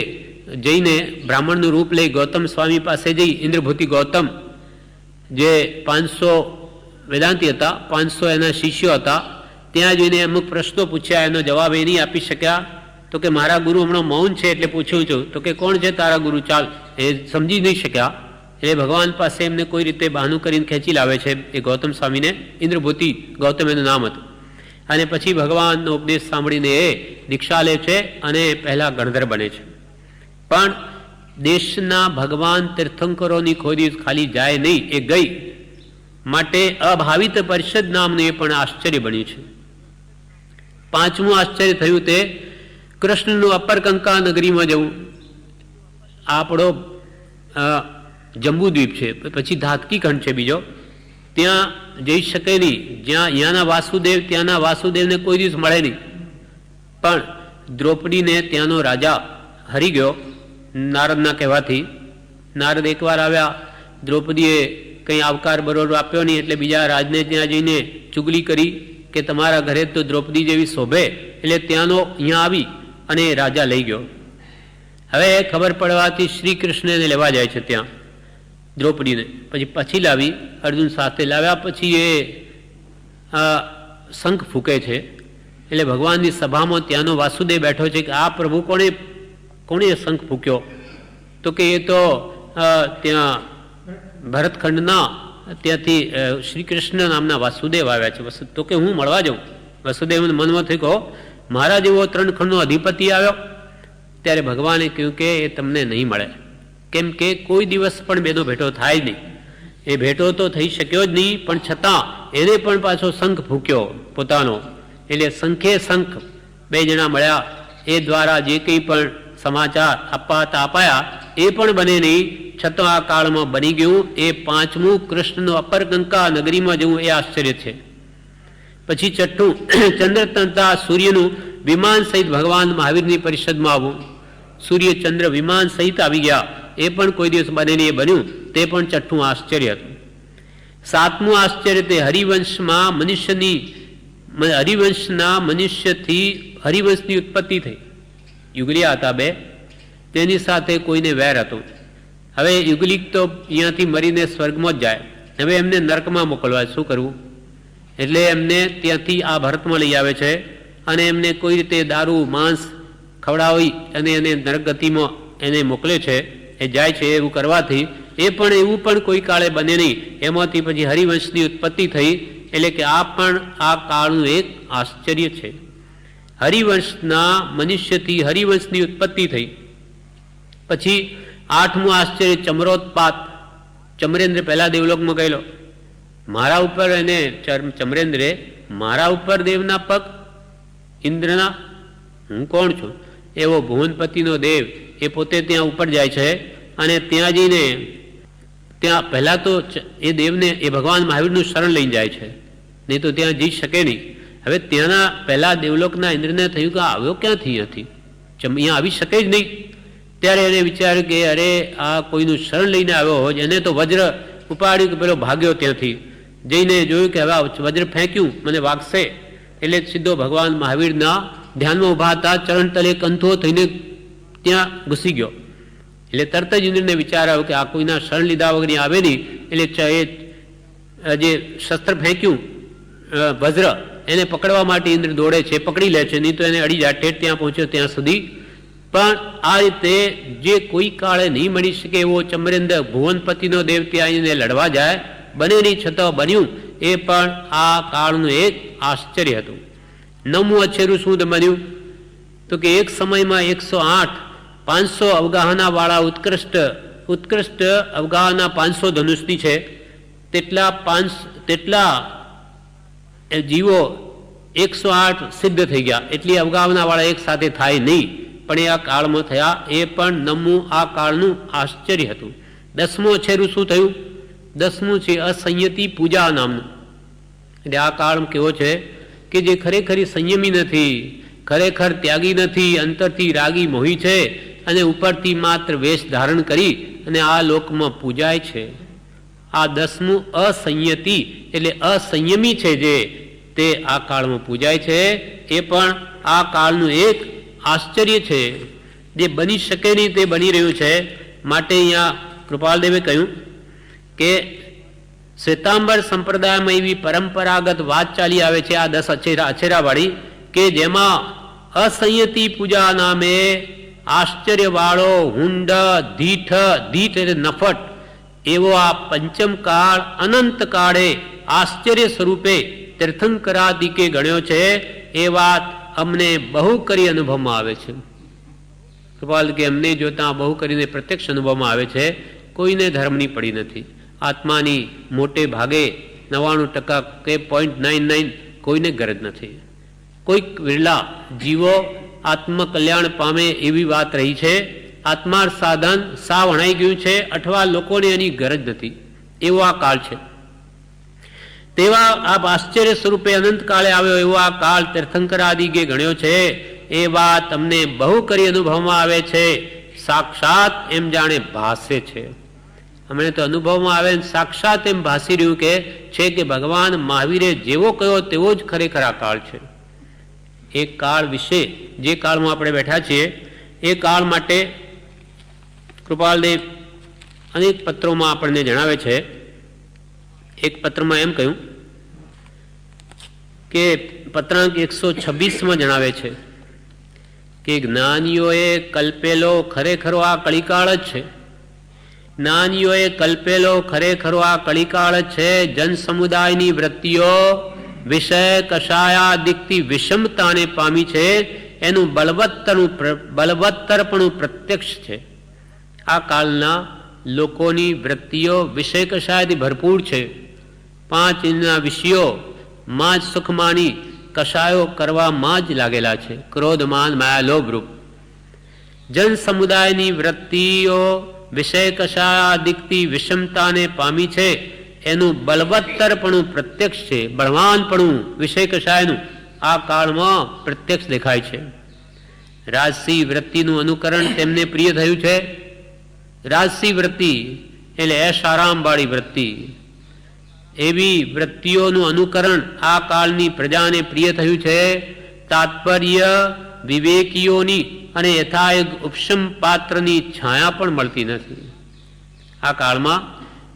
જઈને બ્રાહ્મણનું રૂપ લઈ ગૌતમ સ્વામી પાસે જઈ, ઇન્દ્રભૂતિ ગૌતમ જે 500 વેદાંતી હતા, 500 એના શિષ્યો હતા, ત્યાં જઈને અમુક પ્રશ્નો પૂછ્યા, એનો જવાબ એ નહીં આપી શક્યા. તો કે મારા ગુરુ હમણાં મૌન છે એટલે પૂછ્યું છું. તો કે કોણ છે તારા ગુરુ? ચાલ. એ સમજી નહીં શક્યા. એટલે ભગવાન પાસે એમને કોઈ રીતે બહાનું કરીને ખેંચી લાવે છે એ ગૌતમ સ્વામીને. ઇન્દ્રભૂતિ ગૌતમ એનું નામ હતું. અને પછી ભગવાનનો ઉપદેશ સાંભળીને એ દીક્ષા લે છે અને પહેલા ગણધર બને છે. પણ દેશના ભગવાન તીર્થંકરોની ખોદી ખાલી જાય નહીં, એ ગઈ માટે અભાવિત પરિષદ નામનું એ પણ આશ્ચર્ય બન્યું છે. પાંચમું આશ્ચર્ય થયું તે કૃષ્ણનું અપરકંકા નગરીમાં જવું. આપણો જંબુદ્વીપ છે, પછી ધાતકી ખંડ છે બીજો, ત્યાં જઈ શકે નહીં. જ્યાં અહીંયાના વાસુદેવ ત્યાંના વાસુદેવને કોઈ દિવસ મળે નહીં. પણ દ્રૌપદીને ત્યાંનો રાજા હરી ગયો નારદના કહેવાથી. નારદ એકવાર આવ્યા, દ્રૌપદીએ કંઈ આવકાર બરોબર આપ્યો નહીં, એટલે બીજા રાજને ત્યાં જઈને ચુગલી કરી કે તમારા ઘરે તો દ્રૌપદી જેવી શોભે, એટલે ત્યાંનો અહીંયા આવી અને રાજા લઈ ગયો. હવે ખબર પડવાથી શ્રી કૃષ્ણને લેવા જાય છે ત્યાં દ્રૌપદીને. પછી લાવી, અર્જુન સાથે લાવ્યા. પછી એ શંખ ફૂંકે છે, એટલે ભગવાનની સભામાં ત્યાંનો વાસુદેવ બેઠો છે કે આ પ્રભુ કોણે શંખ ફૂંક્યો? તો કે એ તો ત્યાં ભરતખંડના ત્યાંથી શ્રી કૃષ્ણ નામના વાસુદેવ આવ્યા છે. તો કે હું મળવા જાઉં. વસુદેવને મનમાં થયું કહો મારા જેવો 3 ખંડનો અધિપતિ આવ્યો. ત્યારે ભગવાને કહ્યું કે એ તમને નહીં મળે, કેમ કે કોઈ દિવસ પણ બેનો ભેટો થાય નહીં. એ ભેટો તો થઈ શક્યો જ નહીં, પણ છતાં એને પણ પાછો શંખ ફૂંક્યો પોતાનો. એટલે શંખે શંખ 2 જણા મળ્યા, એ દ્વારા જે કંઈ પણ સમાચાર અપાયા એ પણ બને નહીં, છતાં આ કાળમાં બની ગયું. એ પાંચમું કૃષ્ણનું અપરકંકા નગરીમાં જવું એ આશ્ચર્ય છે. પછી છઠ્ઠું ચંદ્ર તથા સૂર્યનું વિમાન સહિત ભગવાન મહાવીરની પરિષદમાં આવવું. સૂર્ય ચંદ્ર વિમાન સહિત આવી ગયા, એ પણ કોઈ દિવસ બને નહીં, એ બન્યું. તે પણ છઠ્ઠું આશ્ચર્ય હતું. સાતમું આશ્ચર્ય તે હરિવંશની ઉત્પત્તિ થઈ. યુગલિયા હતા 2, તેની સાથે કોઈને વેર હતું. હવે યુગલિક તો અહીંયાથી મરીને સ્વર્ગમાં જ જાય, હવે એમને નર્કમાં મોકલવા શું કરવું? એટલે એમને ત્યાંથી આ ભારતમાં લઈ આવે છે અને એમને કોઈ રીતે દારૂ માંસ ખવડાવી અને એને નરકગતિમાં એને મોકલે છે. એ જાય છે એવું કરવાથી એ પણ એવું પણ કોઈ કાળે બને નહીં. એમાંથી પછી હરિવંશની ઉત્પત્તિ થઈ. એટલે કે આ પણ આ કાળનું એક આશ્ચર્ય છે. હરિવંશના મનુષ્યથી હરિવંશની ઉત્પત્તિ થઈ. પછી 8મું આશ્ચર્ય ચમરોત્પાત. ચમરેન્દ્ર પહેલા દેવલોકમાં ગયેલો. મારા ઉપર એને ચમરેન્દ્રે મારા ઉપર દેવના પગ ઇન્દ્રના, હું કોણ છું? એવો ભુવનપતિનો દેવ એ પોતે ત્યાં ઉપર જાય છે અને ત્યાં જઈને ત્યાં પહેલાં તો એ દેવને એ ભગવાન મહાવીરનું શરણ લઈને જાય છે, નહીં તો ત્યાં જઈ શકે નહીં. હવે ત્યાંના પહેલા દેવલોકના ઇન્દ્રને થયું કે આવ્યો ક્યાંથી નથી, અહીંયા આવી શકે જ નહીં. ત્યારે એને વિચાર્યું કે અરે આ કોઈનું શરણ લઈને આવ્યો હોય, એને તો વજ્ર ઉપાડ્યું કે પેલો ભાગ્યો ત્યાંથી. જઈને જોયું કે હવે વજ્ર ફેંક્યું મને વાગશે, એટલે સીધો ભગવાન મહાવીરના ધ્યાનમાં ઊભા હતા, ચરણ તલે કંથો થઈને ત્યાં ઘૂસી ગયો. એટલે તરત જ ઇન્દ્રને વિચાર આવ્યો કે આ કોઈના શરણ લીધા વગર આવે નહીં. એટલે જે શસ્ત્ર ફેંક્યું વજ્ર એને પકડવા માટે ઇન્દ્ર દોડે છે, પકડી લે છે, નહીં તો એને અડી જાય. ઠેઠ ત્યાં પહોંચ્યો ત્યાં સુધી. પણ આ રીતે જે કોઈ કાળે નહીં મળી શકે એવો ચમરેન્દ્ર ભુવનપતિનો દેવ ત્યાં આવીને લડવા જાય, બને નહીં, છતાં બન્યું. એ પણ આ કાળનું એક આશ્ચર્ય હતું. 9મું અછેરું શું બન્યું? તો કે એક સમયમાં 108 500 અવગાહના વાળા ઉત્કૃષ્ટ અવગાહના 500 ધનુષની છે, તેટલા જીવો 108 સિદ્ધ થઈ ગયા. એટલી અવગાહના વાળા એક સાથે થાય નહીં, પણ એ આ કાળમાં થયા. એ પણ 9મું આ કાળનું આશ્ચર્ય હતું. 10મું અછેરું શું થયું? 10મું છે અસંયતિ પૂજા નામનું. એટલે આ કાળ કેવો છે કે જે ખરેખર સંયમી નથી, ખરેખર ત્યાગી નથી, અંતરથી રાગી મોહી છે અને ઉપરથી માત્ર વેશ ધારણ કરી અને આ લોકમાં પૂજાય છે. આ 10મું અસંયતિ એટલે અસંયમી છે જે તે આ કાળમાં પૂજાય છે. એ પણ આ કાળનું એક આશ્ચર્ય છે. જે બની શકે નહીં તે બની રહ્યું છે. માટે અહીંયા કૃપાલદેવે કહ્યું કે શ્વેતાંબર સંપ્રદાયમાં એવી પરંપરાગત વાત ચાલી આવે છે આ 10 અછેરાવાળી, કે જેમાં અસંયતિ પૂજા નામે આશ્ચર્યવાળો હુંડ ધીઠ એટલે નફટ એવો આ પંચમ કાળ અનંત કાળે આશ્ચર્ય સ્વરૂપે તીર્થંકરાદિકે ગણ્યો છે એ વાત અમને બહુ કરી અનુભવમાં આવે છે. કૃપાલ કે અમને જોતા બહુ કરીને પ્રત્યક્ષ અનુભવમાં આવે છે. કોઈને ધર્મની પડી નથી. આત્માની મોટે ભાગે 99% કે 0.99 કોઈને ગરજ નથી. કોઈક વિરલા જીવો આત્મકલ્યાણ પામે એવી વાત રહી છે. આત્મા સાધન સાવ હણાઈ ગયું છે અથવા લોકોને એની ગરજ નથી, એવો આ કાળ છે. તેવા આ આશ્ચર્ય સ્વરૂપે અનંતકાળે આવ્યો એવો આ કાળ તીર્થંકરાદિકે ગણ્યો છે એ વાત અમને બહુ કરી અનુભવમાં આવે છે. સાક્ષાત એમ જાણે ભાસે છે. અમને તો અનુભવમાં આવે સાક્ષાત એમ ભાસી રહ્યું કે છે કે ભગવાન મહાવીરે જેવો કહ્યો તેવો જ ખરેખર આ કાળ છે. એ કાળ વિશે જે કાળમાં આપણે બેઠા છીએ એ કાળ માટે કૃપાલદેવ અનેક પત્રોમાં આપણને જણાવે છે. એક પત્રમાં એમ કહ્યું કે પત્રાંક 126માં જણાવે છે કે જ્ઞાનીઓએ કલ્પેલો ખરેખરો આ કળીકાળ જ છે. જ્ઞાનીઓએ કલ્પેલો ખરેખરો આ કળીકાળ જ છે. જન સમુદાયની વૃત્તિઓ વિષય કષાયાદિકથી વિષમતાને પામી છે. એનું બલવત્તરપણું પ્રત્યક્ષ છે. આ કાળના લોકોની વૃત્તિઓ વિષય કષાયથી ભરપૂર છે. 5 ઇન્દ્રના વિષયો માં જ સુખમાની કષાયો કરવામાં જ લાગેલા છે. ક્રોધ માન માયા લોભ રૂપ જન સમુદાયની વૃત્તિઓ વિષય કષાયાદિકથી વિષમતાને પામી છે. એનું બલવત્તરપણું પ્રત્યક્ષ છે. બળવાનપણું વિષય કષાયનું આ કાળમાં પ્રત્યક્ષ દેખાય છે. રાજસી વૃત્તિનું અનુકરણ તેમને પ્રિય થયું છે. રાજસી વૃત્તિ એટલે એશારામ વાળી વૃત્તિ, એવી વૃત્તિઓનું અનુકરણ આ કાળની પ્રજાને પ્રિય થયું છે. તાત્પર્ય વિવેકીઓની અને યથાયોગ ઉપશમ પાત્રની છાયા પણ મળતી નથી. આ કાળમાં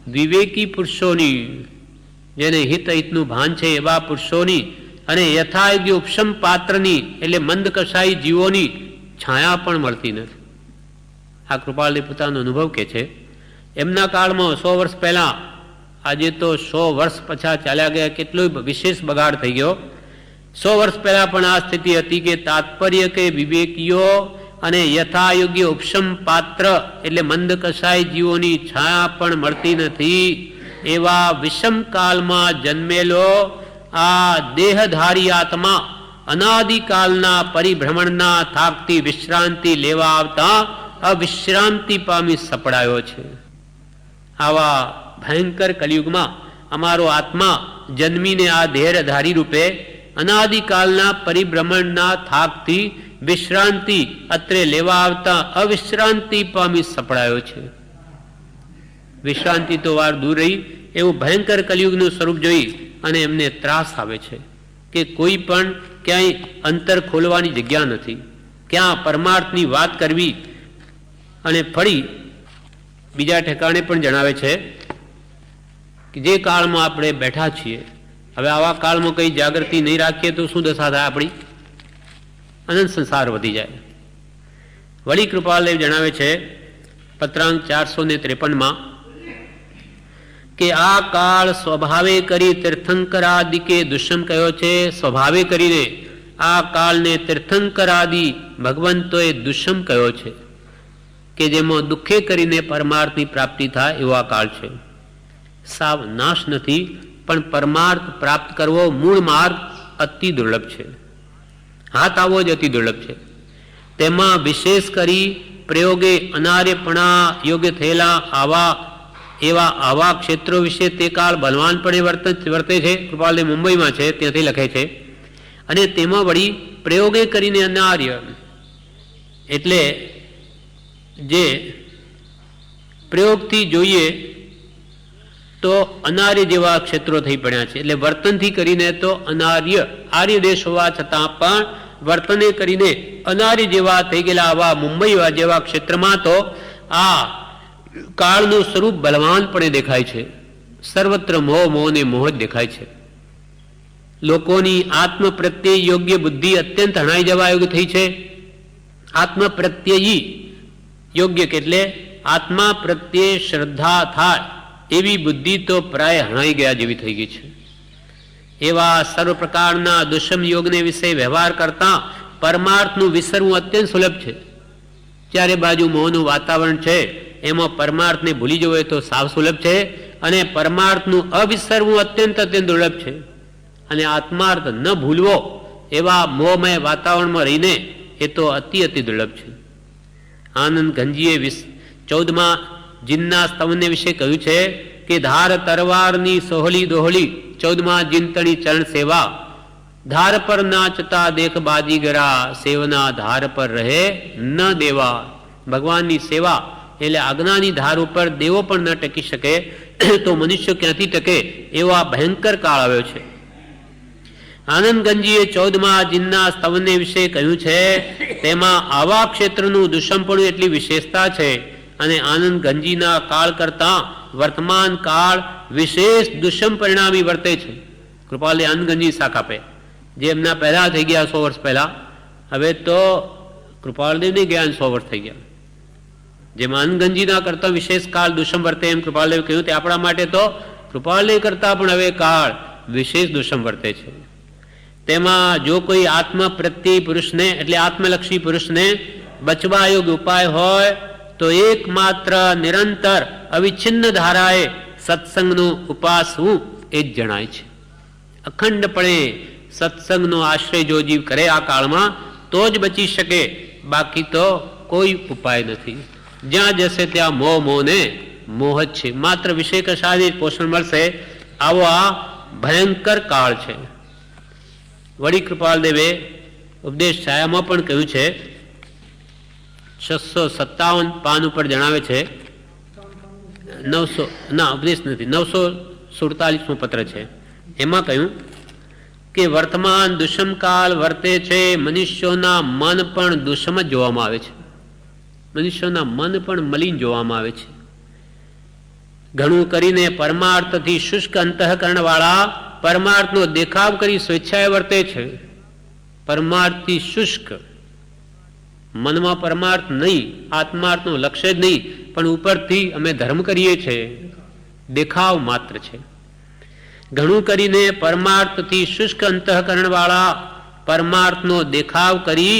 વિવેકી પુરુષોની, જેને હિત હિતનું ભાન છે એવા પુરુષોની અને યથાયોગ્ય ઉપશમ પાત્રની એટલે મંદ કષાઈ જીવોની છાયા પણ મળતી નથી. આ કૃપાલદેવ પોતાનો અનુભવ કે છે. એમના કાળમાં 100 વર્ષ પહેલા, આજે તો 100 વર્ષ પાછા ચાલ્યા ગયા, કેટલો વિશેષ બગાડ થઈ ગયો. 100 વર્ષ પહેલા પણ આ સ્થિતિ હતી કે તાત્પર્ય કે વિવેકીઓ અને યથાયોગ્ય ઉપશમ પાત્ર એટલે મંદ કષાય જીવોની છાયા પણ મળતી નથી. એવા વિષમ કાળમાં જન્મેલો આ દેહધારી આત્મા અનાદિકાલના પરિભ્રમણના થાકથી વિશ્રાંતિ લેવા આવતા અવિશ્રાંતિ પામી સપડાયો છે. આવા ભયંકર કલિયુગમાં અમારો આત્મા જન્મીને આ દેહધારી રૂપે અનાદિકાલના પરિભ્રમણના થાકથી વિશ્રાંતિ અત્રે લેવા આવતા અવિશ્રાંતિ પામી સપડાયો છે. વિશ્રાંતિ તો વાર દૂર રહી, એવું ભયંકર કલિયુગનું સ્વરૂપ જોઈ અને એમને ત્રાસ આવે છે કે કોઈ પણ ક્યાંય અંતર ખોલવાની જગ્યા નથી. ક્યાં પરમાર્થની વાત કરવી. અને ફરી બીજા ઠેકાણે પણ જણાવે છે કે જે કાળમાં આપણે બેઠા છીએ, હવે આવા કાળમાં કઈ જાગૃતિ નહીં રાખીએ તો શું દશા થાય આપણી? અનંત સંસાર વધી જાય. વળી કૃપાલદેવ જણાવે છે પત્રાંક 453માં કે આ કાળ સ્વભાવે કરી તીર્થંકરાદિકે દુષ્મ કહ્યો છે. સ્વભાવે કરીને આ કાળને તીર્થંકરાદિ ભગવંતોએ દુષ્મ કહ્યો છે કે જેમાં દુઃખે કરીને પરમાર્થની પ્રાપ્તિ થાય એવો આ કાળ છે. સાવ નાશ નથી, પણ પરમાર્થ પ્રાપ્ત કરવો મૂળ માર્ગ અતિ દુર્લભ છે. હાથ આવવો જ અતિ દુર્લભ છે. તેમાં વિશેષ કરી પ્રયોગે અનાર્યપણા યોગ્ય થયેલા આવા ક્ષેત્રો વિશે તે કાળ બલવાનપણે વર્તે છે. કૃપાલદેવ મુંબઈમાં છે, ત્યાંથી લખે છે. અને તેમાં વળી પ્રયોગે કરીને અનાર્ય એટલે જે પ્રયોગથી જોઈએ તો અનાર્ય જેવા ક્ષેત્રો થઈ પડ્યા છે. એટલે વર્તનથી કરીને તો અનાર્ય, આર્ય દેશ હોવા છતાં પણ વર્તને કરીને અનાર્ય જેવા થઈ ગયેલા આવા મુંબઈ જેવા ક્ષેત્રમાં તો આ કાળનું સ્વરૂપ બલવાનપણે દેખાય છે. સર્વત્ર મોહ ને મોહ જ દેખાય છે. લોકોની આત્મ પ્રત્યે યોગ્ય બુદ્ધિ અત્યંત હણાઈ જવા યોગ્ય થઈ છે. આત્મ પ્રત્યયી યોગ્ય એટલે આત્મા પ્રત્યે શ્રદ્ધા થાય એવી બુદ્ધિ તો પ્રાય હણાઈ ગયા જેવી થઈ ગઈ છે. એવા સર્વ પ્રકારના દુષ્મ યોગને વિશે વ્યવહાર કરતા પરમાર્થનું વિસરવું અત્યંત સુલભ છે. ચારે બાજુ મોહનું વાતાવરણ છે, એમાં પરમાર્થને ભૂલી જવો એ તો સાવ સુલભ છે, અને પરમાર્થનું અવિસરવું અત્યંત દુર્લભ છે. અને આત્માર્થ ન ભૂલવો એવા મોહમય વાતાવરણમાં રહીને એ તો અતિ દુર્લભ છે. આનંદ ગંજીએ 14મા જીનના સ્તવને વિશે કહ્યું છે કે ધાર તરવારની સોહલી દોહલી 14મા જીનતણી ચરણ સેવા, ધાર પર નાચતા દેખ બાજીગરા, સેવના ધાર પર રહે ન દેવા. ભગવાનની સેવા એટલે આજ્ઞાની ધાર ઉપર દેવો પણ ન ટકી શકે તો મનુષ્ય ક્યાંથી ટકે? એવો આ ભયંકર કાળ આવ્યો છે. આનંદ ગંજીએ 14મા જીનના સ્તવને વિશે કહ્યું છે, તેમાં આવા ક્ષેત્રનું દુષ્મપણું એટલી વિશેષતા છે, અને આનંદ ગંજીના કાળ કરતા વર્તમાન કાળ વિશેષ દુષ્મ પરિણામી વર્તે છે. કૃપાલે આનંદ ગંજી શાખ આપે, જે એમના પહેલા થઈ ગયા 100 વર્ષ પહેલા, હવે તો કૃપાલદેવને ગયા 100 વર્ષ થઈ ગયા. જેમ આનંદ ગંજીના કરતા વિશેષ કાળ દુષ્મ વર્તે, એમ કૃપાલદેવ કહ્યું તે આપણા માટે તો કૃપાલદેવ કરતા પણ હવે કાળ વિશેષ દુષ્મ વર્તે છે. તેમાં જો કોઈ આત્મ પ્રત્યય પુરુષને એટલે આત્મલક્ષી પુરુષને બચવા યોગ્ય ઉપાય હોય તો એકમાત્ર નિરંતર અવિચ્છિન્ન ધારાએ સત્સંગનું ઉપાસવું એ જ જણાય છે. અખંડપણે સત્સંગનો આશ્રય જો જીવ કરે આ કાળમાં તો જ બચી શકે, બાકી તો કોઈ ઉપાય નથી. જ્યાં જશે ત્યાં મોહને મોહ જ છે. માત્ર વિષય કશાથી પોષણ મળશે, આવો આ ભયંકર કાળ છે. વળી કૃપાલદેવે ઉપદેશ છાયામાં પણ કહ્યું છે, 657 પાન ઉપર જણાવે છે, 947મો પત્ર છે, એમાં કહ્યું કે વર્તમાન દુષ્મકાળ વર્તે છે. મનુષ્યોના મન પણ દુષ્મ જ જોવામાં આવે છે, મનુષ્યોના મન પણ મલિન જોવામાં આવે છે. ઘણું કરીને પરમાર્થથી શુષ્ક અંતઃકરણ વાળા પરમાર્થનો દેખાવ કરી સ્વેચ્છાએ વર્તે છે. પરમાર્થથી શુષ્ક, મનમાં પરમાર્થ નહીં, આત્માર્થનું લક્ષ્ય જ નહીં, પણ ઉપરથી અમે ધર્મ કરીએ છીએ, દેખાવ માત્ર છે. ઘણું કરીને પરમાર્થથી શુષ્ક અંતઃકરણ વાળા પરમાર્થનો દેખાવ કરી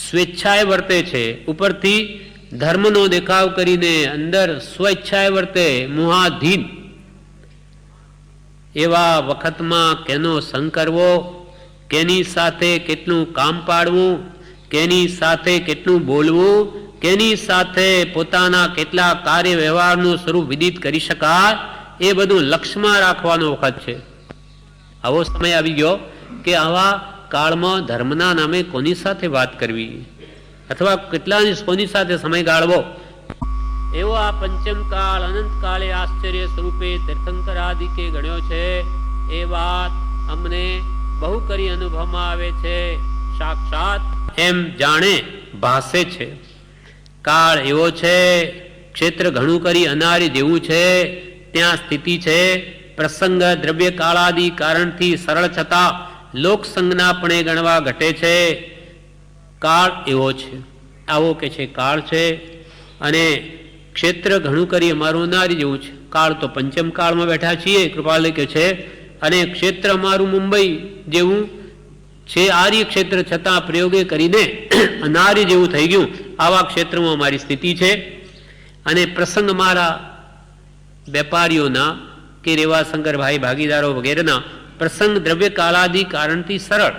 સ્વેચ્છાએ વર્તે છે, ઉપરથી ધર્મનો દેખાવ કરીને અંદર સ્વેચ્છાએ વર્તે, મોહાધીન. એવા વખતમાં કેનો સંગ કરવો, કેની સાથે કેટલું કામ પાડવું, કેની સાથે કેટલું બોલવું, કેની સાથે પોતાના કેટલા કાર્ય વ્યવહારનું સ્વરૂપ વિદિત કરી શકાય, એ બધું લક્ષ્યમાં રાખવાનો વખત છે. આવો સમય આવી ગયો કે આવા કાળમાં ધર્મના નામે કોની સાથે વાત કરવી, અથવા કેટલાની કોની સાથે સમય ગાળવો, એવો આ પંચમ કાળ અનંત કાળે આશ્ચર્ય સ્વરૂપે તીર્થંકરાદિકે ગણ્યો છે. એ વાત અમને બહુ કરી અનુભવમાં આવે છે, સાક્ષાત એમ જાણે ભાસે છે. કાળ એવો છે, ક્ષેત્ર ઘણું કરી અનારી જેવું છે, ત્યાં સ્થિતિ છે. પ્રસંગ દ્રવ્ય કાળાદિ કારણથી સરળ છતાં લોકસંજ્ઞાપણે ગણવા ઘટે છે. કાળ એવો છે, આવો કે છે કાળ છે. અને ક્ષેત્ર ઘણું કરી અમારું અનારી જેવું છે. કાળ તો પંચમ કાળમાં બેઠા છીએ, કૃપાલય કે છે, અને ક્ષેત્ર અમારું મુંબઈ જેવું છે, આર્ય ક્ષેત્ર, છતાં પ્રયોગે કરીને અનારી જેવું થઈ ગયું. આવા ક્ષેત્રમાં અમારી સ્થિતિ છે. અને પ્રસંગ અમારા વેપારીઓના કે રેવાશંકરભાઈ ભાગીદારો વગેરેના પ્રસંગ દ્રવ્ય કાલાદિ કારણથી સરળ,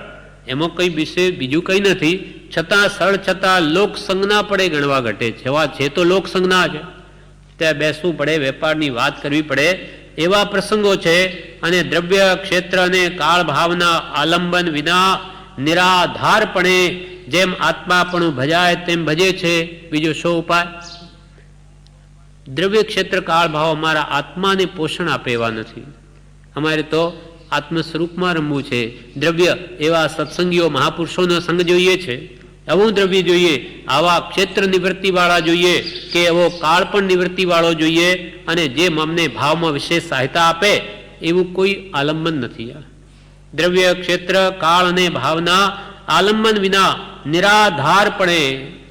એમાં કઈ વિશે બીજું કઈ નથી, છતાં સરળ છતાં લોકસંજ્ઞા પડે ગણવા ઘટે છે. છે તો લોકસંજ્ઞા છે, ત્યાં બેસવું પડે, વેપારની વાત કરવી પડે, એવા પ્રસંગો છે. અને દ્રવ્ય ક્ષેત્ર અને કાળ ભાવના આલંબન વિના નિરાધારપણે જેમ આત્માપણું ભજાય તેમ ભજે છે. બીજો શો ઉપાય? દ્રવ્ય ક્ષેત્ર કાળ ભાવ અમારા આત્માને પોષણ આપે એવા નથી. અમારે તો આત્મ સ્વરૂપમાં રમવું છે. દ્રવ્ય એવા સત્સંગીઓ મહાપુરુષોનો સંગ જોઈએ છે, આવું દ્રવ્ય જોઈએ, આવા ક્ષેત્ર નિવૃત્તિ વાળા જોઈએ, કે એવો કાળ પણ નિવૃત્તિ વાળો જોઈએ. અને જે અમને ભાવમાં વિશેષ સહાયતા આપે એવું કોઈ આલંબન નથી. દ્રવ્ય ક્ષેત્ર કાળ અને ભાવના આલંબન વિના નિરાધારપણે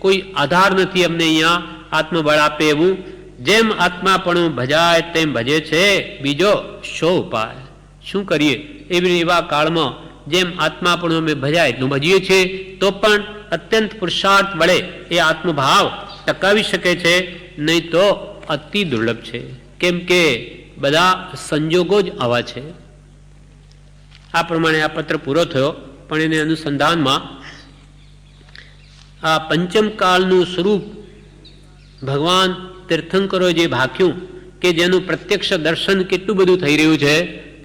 કોઈ આધાર નથી અમને અહીંયા આત્મબળ આપે એવું. જેમ આત્માપણું ભજાય તેમ ભજે છે. બીજો શો ઉપાય? શું કરીએ? એવા કાળમાં જેમ આત્મા પણ અમે ભજાય એટલું ભજીએ છીએ, તો પણ અત્યંત પુરુષાર્થ વડે એ આત્મભાવ ટકાવી શકે છે, નહીં તો અતિ દુર્લભ છે. કેમ કે બધા સંજોગો જ આવા છે. આ પ્રમાણે આ પત્ર પૂરો થયો. પણ એને અનુસંધાનમાં આ પંચમ કાળનું સ્વરૂપ ભગવાન તીર્થંકરો જે ભાખ્યું કે જેનું પ્રત્યક્ષ દર્શન કેટલું બધું થઈ રહ્યું છે,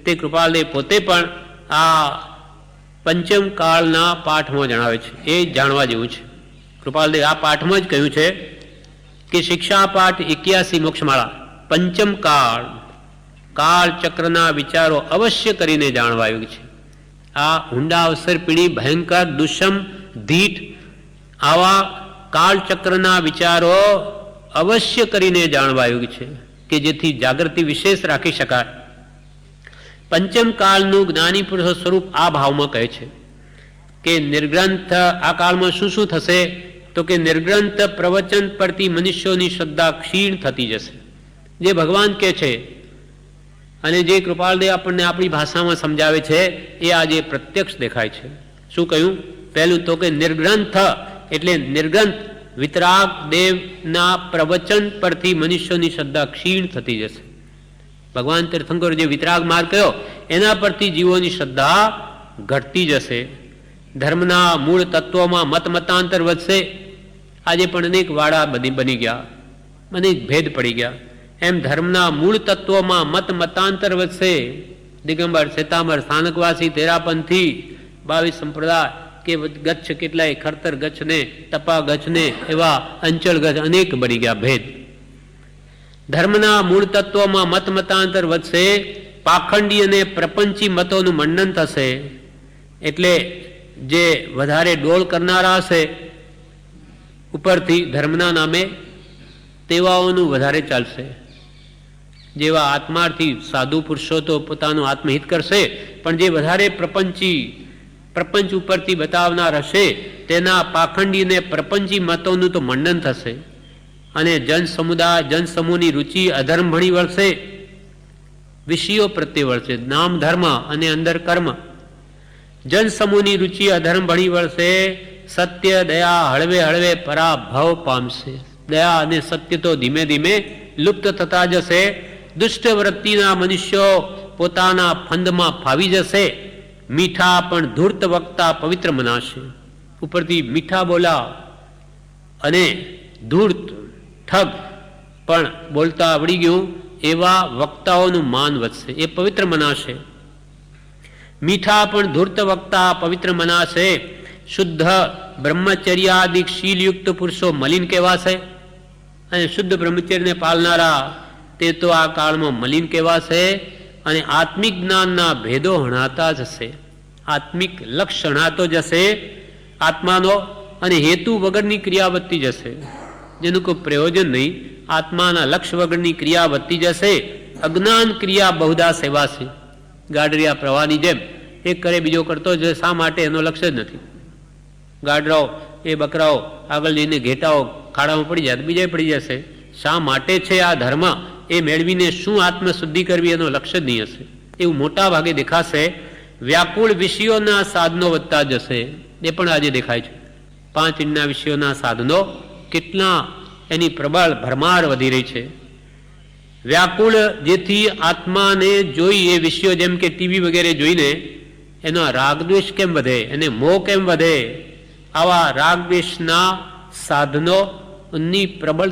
તે કૃપાલદેવ પોતે પણ આ પંચમ કાળના પાઠમાં જણાવે છે. એ જાણવા જેવું છે. કૃપાલદેવ આ પાઠમાં જ કહ્યું છે કે શિક્ષા પાઠ 81 મોક્ષમાળા પંચમ કાળ ચક્રના વિચારો અવશ્ય કરીને જાણવા આવ્યું છે. આ ઊંડા અવસર પીણી ભયંકર દુષ્મ ધીઠ આવા કાળચક્રના વિચારો અવશ્ય કરીને જાણવા આવ્યું છે કે જેથી જાગૃતિ વિશેષ રાખી શકાય. પંચમ કાળનું જ્ઞાની પુરુષ સ્વરૂપ આ ભાવમાં કહે છે કે નિર્ગ્રંથ આ કાળમાં શું શું થશે? તો કે નિર્ગ્રંથ પ્રવચન પરથી મનુષ્યોની શ્રદ્ધા ક્ષીણ થતી જશે. જે ભગવાન કહે છે અને જે કૃપાલદેવ આપણને આપણી ભાષામાં સમજાવે છે એ આજે પ્રત્યક્ષ દેખાય છે. શું કહ્યું? પહેલું તો કે નિર્ગ્રંથ એટલે નિર્ગ્રંથ વિતરાગ દેવના પ્રવચન પરથી મનુષ્યોની શ્રદ્ધા ક્ષીણ થતી જશે. ભગવાન તીર્થંકર જે વિતરાગ માર્ગ કયો એના પરથી જીવોની શ્રદ્ધા ઘટતી જશે. ધર્મના મૂળ તત્વોમાં મતાંતર વધશે. આજે પણ અનેક વાડા બની ગયા, અનેક ભેદ પડી ગયા. એમ ધર્મના મૂળ તત્વોમાં મતાંતર વધશે. દિગંબર, શ્વેતાંબર, સ્થાનકવાસી, તેરાપંથી, 22 સંપ્રદાય કે ગચ્છ કેટલાય ખરતર ગચ્છ ને ટપા ગચ્છ ને એવા અંચળ ગચ્છ અનેક બની ગયા ભેદ. ધર્મના મૂળ તત્વોમાં મતાંતર વધશે. પાખંડી અને પ્રપંચી મતોનું મંડન થશે. એટલે જે વધારે ડોળ કરનારા હશે ઉપરથી ધર્મના નામે તેવાઓનું વધારે ચાલશે. જેવા આત્માર્થી સાધુ પુરુષો તો પોતાનું આત્મહિત કરશે, પણ જે વધારે પ્રપંચ ઉપરથી બતાવનાર હશે તેના પાખંડી અને પ્રપંચી મતોનું તો મંડન થશે. અને જનસમૂહની રુચિ અધર્મ ભણી વળશે, વિષયો પ્રત્યે વળશે. નામ ધર્મ અને અંદર કર્મ. જનસમૂહની રુચિ અધર્મ ભણી વળશે. સત્ય દયા હળવે હળવે પરાભવ પામશે. દયા અને સત્ય તો ધીમે ધીમે લુપ્ત થતા જશે. દુષ્ટ વૃત્તિના મનુષ્યો પોતાના ફંદમાં ફાવી જશે. મીઠા પણ ધૂર્ત વક્તા પવિત્ર મનાશે. ઉપરથી મીઠા બોલા અને ધૂર્ત ઠગ પણ બોલતા આવડી ગયું એવા વક્તાઓનું માન વધશે. એ પવિત્ર મનાશે. મીઠા પણ ધૂર્ત વક્તા પવિત્ર મનાશે. શુદ્ધ બ્રહ્મચર્યાદિક શીલયુક્ત પુરુષો મલિન કહેવાશે. અને શુદ્ધ બ્રહ્મચર્યને પાલનારા તે તો આ કાળમાં મલિન કહેવાશે. અને આત્મિક જ્ઞાનના ભેદો હણાતા જશે. આત્મિક લક્ષ્ય હણાતો જશે આત્માનો, અને હેતુ વગરની ક્રિયા વધતી જશે જેનું કોઈ પ્રયોજન નહીં. આત્માના લક્ષ્ય વગરની ક્રિયા વધતી જશે. અજ્ઞાન ક્રિયા બહુધા સેવાશે. ગાડરિયા પ્રવાહની જેમ એક કરે બીજો કરતો જ શા માટે એનો લક્ષ્ય જ નથી. ગાડરાઓ એ બકરાઓ આગળ જઈને ઘેટાઓ ખાડામાં પડી જાય બીજા પડી જશે. શા માટે છે આ ધર્મ એ મેળવીને શું આત્મશુદ્ધિ કરવી એનો લક્ષ્ય જ નહીં હશે. એવું મોટા ભાગે દેખાશે. વ્યાકુળ વિષયોના સાધનો વધતા જશે. એ પણ આજે દેખાય છે. 5 ઇંચના વિષયોના સાધનો કેટલા એની પ્રબળ ભરમાર વધી રહી છે. વ્યાકુળ જેથી આત્માને જોઈ એ વિષયો જેમ કે ટીવી વગેરે જોઈને એનો રાગદ્વેષ કેમ વધે, એને મોહ કેમ વધે? આવા રાગદ્વેષના સાધનોની પ્રબળ